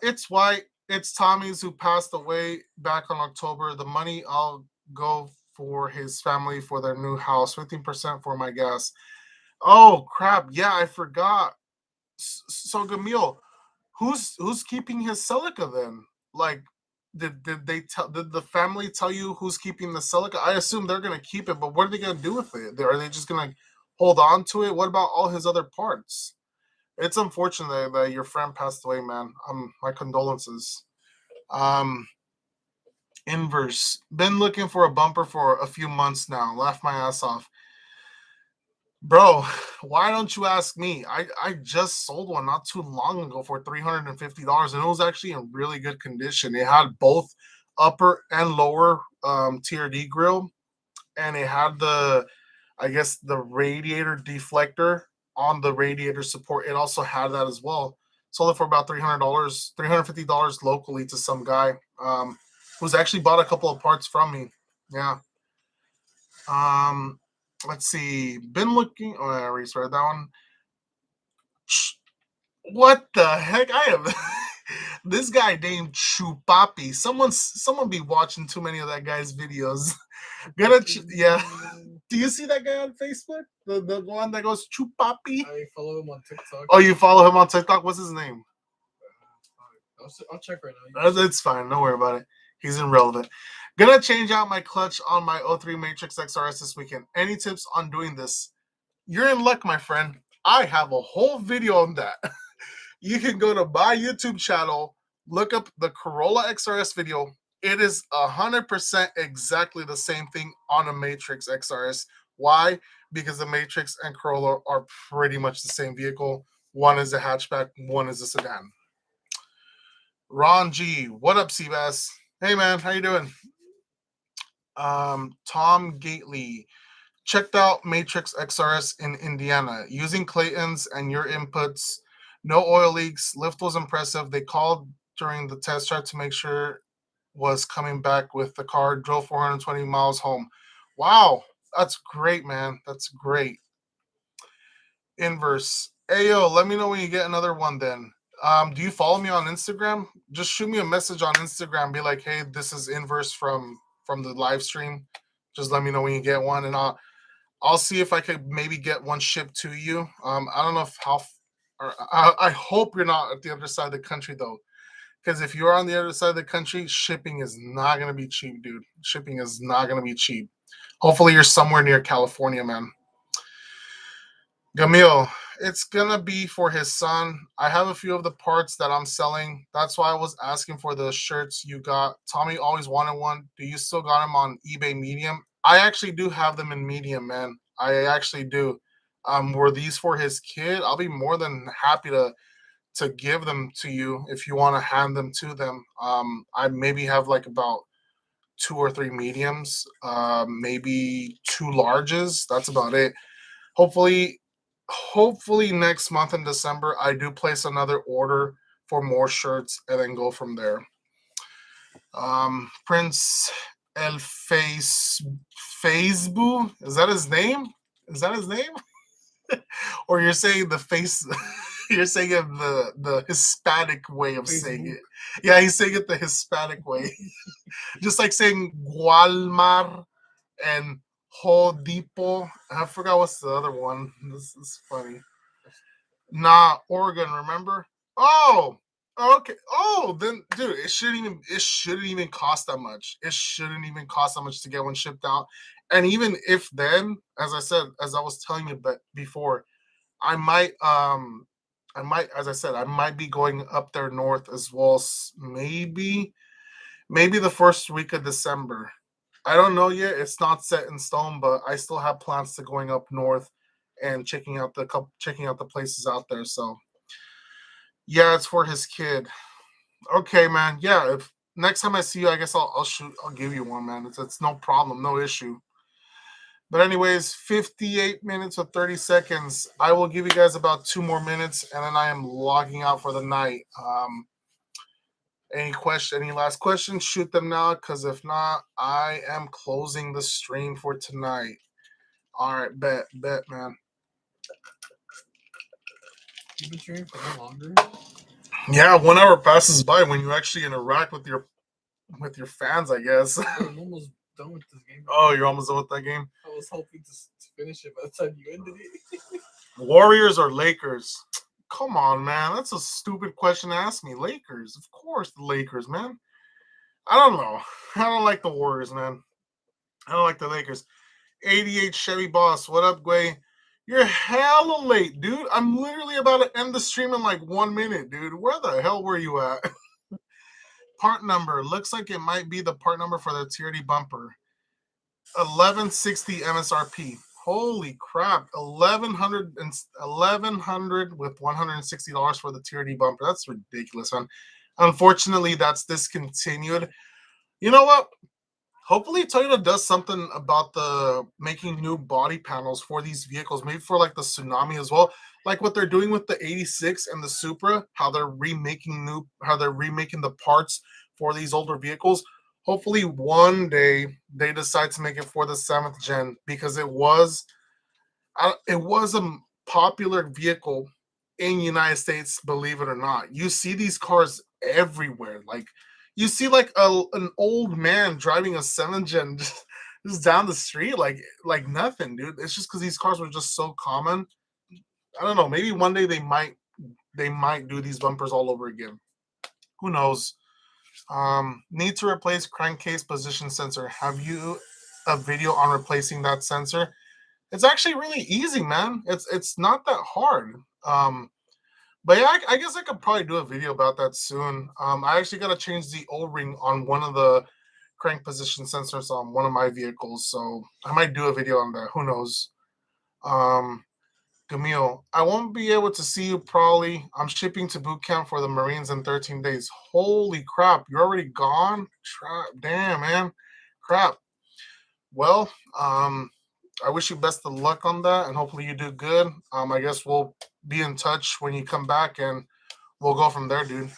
It's white. It's Tommy's who passed away back on October. The money I'll go for his family for their new house. 15% for my gas. Oh crap! Yeah, I forgot. So Gamil, who's keeping his Celica then? Like, did the family tell you who's keeping the Celica? I assume they're gonna keep it, but what are they gonna do with it? Are they just gonna hold on to it? What about all his other parts? It's unfortunate that your friend passed away, man. My condolences. Um, Inverse. Been looking for a bumper for a few months now. Laugh my ass off. Bro, why don't you ask me? I just sold one not too long ago for $350, and it was actually in really good condition. It had both upper and lower TRD grill, and it had the, I guess, the radiator deflector on the radiator support. It also had that as well. Sold it for about $300, $350 locally to some guy who's actually bought a couple of parts from me. Yeah. Um, let's see. Been looking. Oh, I already read that one. What the heck? I am this guy named Chupapi. Someone be watching too many of that guy's videos. Yeah. Do you see that guy on Facebook? The one that goes Chupapi? I follow him on TikTok. Oh, you follow him on TikTok? What's his name? I'll check right now. It's fine. Don't worry about it. He's irrelevant. Gonna change out my clutch on my 03 Matrix XRS this weekend. Any tips on doing this? You're in luck, my friend. I have a whole video on that. You can go to my YouTube channel, look up the Corolla XRS video. It is 100% exactly the same thing on a Matrix XRS. Why? Because the Matrix and Corolla are pretty much the same vehicle. One is a hatchback, one is a sedan. Ron G, what up, cbass? Hey man, how you doing? Tom Gately, checked out Matrix XRS in Indiana using Clayton's and your inputs. No oil leaks. Lift was impressive. They called during the test drive to make sure was coming back with the car. Drove 420 miles home. Wow, that's great, man. That's great. Inverse. Ayo, let me know when you get another one then. Do you follow me on Instagram? Just shoot me a message on Instagram. Be like, hey, this is Inverse from the live stream. Just let me know when you get one, and I'll see if I could maybe get one shipped to you. I don't know if I hope you're not at the other side of the country though, because if you are on the other side of the country, shipping is not gonna be cheap, dude. Shipping is not gonna be cheap. Hopefully, you're somewhere near California, man. Gamil, it's gonna be for his son. I have a few of the parts that I'm selling. That's why I was asking for the shirts you got. Tommy always wanted one. Do you still got them on eBay Medium? I actually do have them in Medium, man. I actually do. Were these for his kid? I'll be more than happy to give them to you if you want to hand them to them. I maybe have like about 2 or 3 mediums, maybe 2 larges. That's about it. Hopefully next month in December I do place another order for more shirts and then go from there. Prince El Facebook, is that his name? Is that his name? Or you're saying the face? You're saying it the Hispanic way of saying it. Yeah, he's saying it the Hispanic way, just like saying Walmart and Hodipo. I forgot what's the other one. This is funny. Nah, Oregon, remember? Oh, okay. Oh, then dude, it shouldn't even cost that much. It shouldn't even cost that much to get one shipped out. And even if then, as I said, as I was telling you before, I might as I said, I might be going up there north as well. Maybe the first week of December. I don't know yet. It's not set in stone, but I still have plans to going up north and checking out the places out there. So yeah, it's for his kid. Okay, man. Yeah, if next time I see you, I guess I'll give you one, man. It's no problem, no issue. But anyways, 58 minutes or 30 seconds. I will give you guys about 2 more minutes, and then I am logging out for the night. Any last questions? Shoot them now, because if not, I am closing the stream for tonight. All right, bet, man. You've been streaming for how longer? Yeah, 1 hour passes by when you actually interact with your fans, I guess. I'm almost done with this game. Oh, you're almost done with that game? I was hoping to finish it by the time you ended it. Warriors or Lakers? Come on, man. That's a stupid question to ask me. Lakers. Of course, the Lakers, man. I don't know. I don't like the Warriors, man. I don't like the Lakers. 88 Chevy Boss. What up, Gway? You're hella late, dude. I'm literally about to end the stream in like 1 minute, dude. Where the hell were you at? Part number. Looks like it might be the part number for the TRD bumper. 1160 MSRP. Holy crap. 1100 with $160 for the TRD bumper. That's ridiculous, man. Unfortunately, that's discontinued. You know what? Hopefully Toyota does something about the making new body panels for these vehicles, maybe for like the Tsunami as well. Like what they're doing with the 86 and the Supra, how they're remaking the parts for these older vehicles. Hopefully one day they decide to make it for the 7th gen, because it was a popular vehicle in United States, believe it or not. You see these cars everywhere. Like you see like an old man driving a 7th gen just down the street like nothing, dude. It's just because these cars were just so common. I don't know. Maybe one day they might do these bumpers all over again. Who knows? Need to replace crankcase position sensor. Have you a video on replacing that sensor? It's actually really easy, man. It's not that hard. But yeah, I guess I could probably do a video about that soon. I actually got to change the O-ring on one of the crank position sensors on one of my vehicles, so I might do a video on that. Who knows? Camille, I won't be able to see you probably. I'm shipping to boot camp for the Marines in 13 days. Holy crap, you're already gone? Damn, man. Crap. Well, I wish you best of luck on that, and hopefully you do good. I guess we'll be in touch when you come back, and we'll go from there, dude.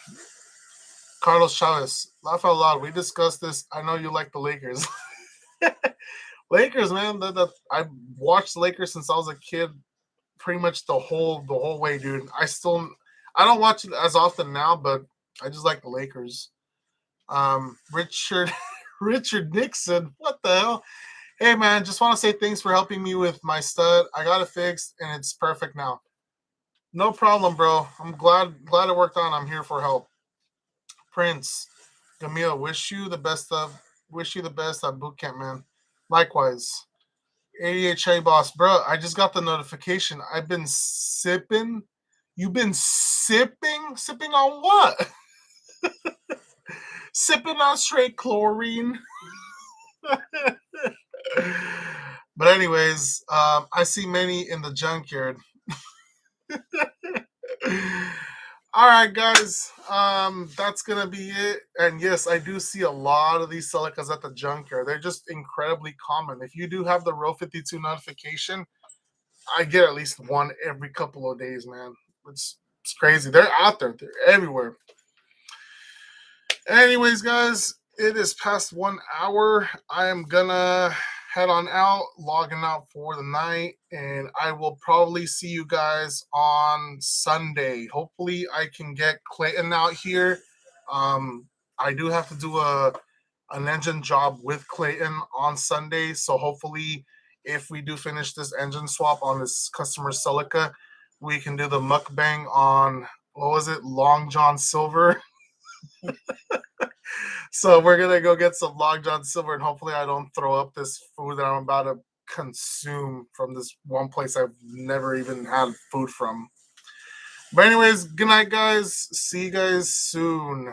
Carlos Chavez, laugh out loud. We discussed this. I know you like the Lakers. Lakers, man. I watched the Lakers since I was a kid, pretty much the whole way, dude. I don't watch it as often now, but I just like the Lakers. Richard Richard Nixon, what the hell? Hey man, just want to say thanks for helping me with my stud. I got it fixed and it's perfect now. No problem, bro. I'm glad it worked out. I'm here for help. Prince, Camille, wish you the best at boot camp, man. Likewise. ADHA boss, bro. I just got the notification. I've been sipping. You've been sipping? Sipping on what? Sipping on straight chlorine. But anyways, I see many in the junkyard. All right, guys. That's gonna be it. And yes, I do see a lot of these Celicas at the junkyard. They're just incredibly common. If you do have the Row 52 notification, I get at least one every couple of days, man. It's crazy. They're out there. They're everywhere. Anyways, guys, it is past 1 hour. I am gonna head on out, logging out for the night, and I will probably see you guys on Sunday. Hopefully, I can get Clayton out here. I do have to do an engine job with Clayton on Sunday, so hopefully, if we do finish this engine swap on this customer Celica, we can do the mukbang on, what was it, Long John Silver. So we're gonna go get some Long John Silver, and hopefully I don't throw up this food that I'm about to consume from this one place I've never even had food from. But anyways, good night, guys. See you guys soon.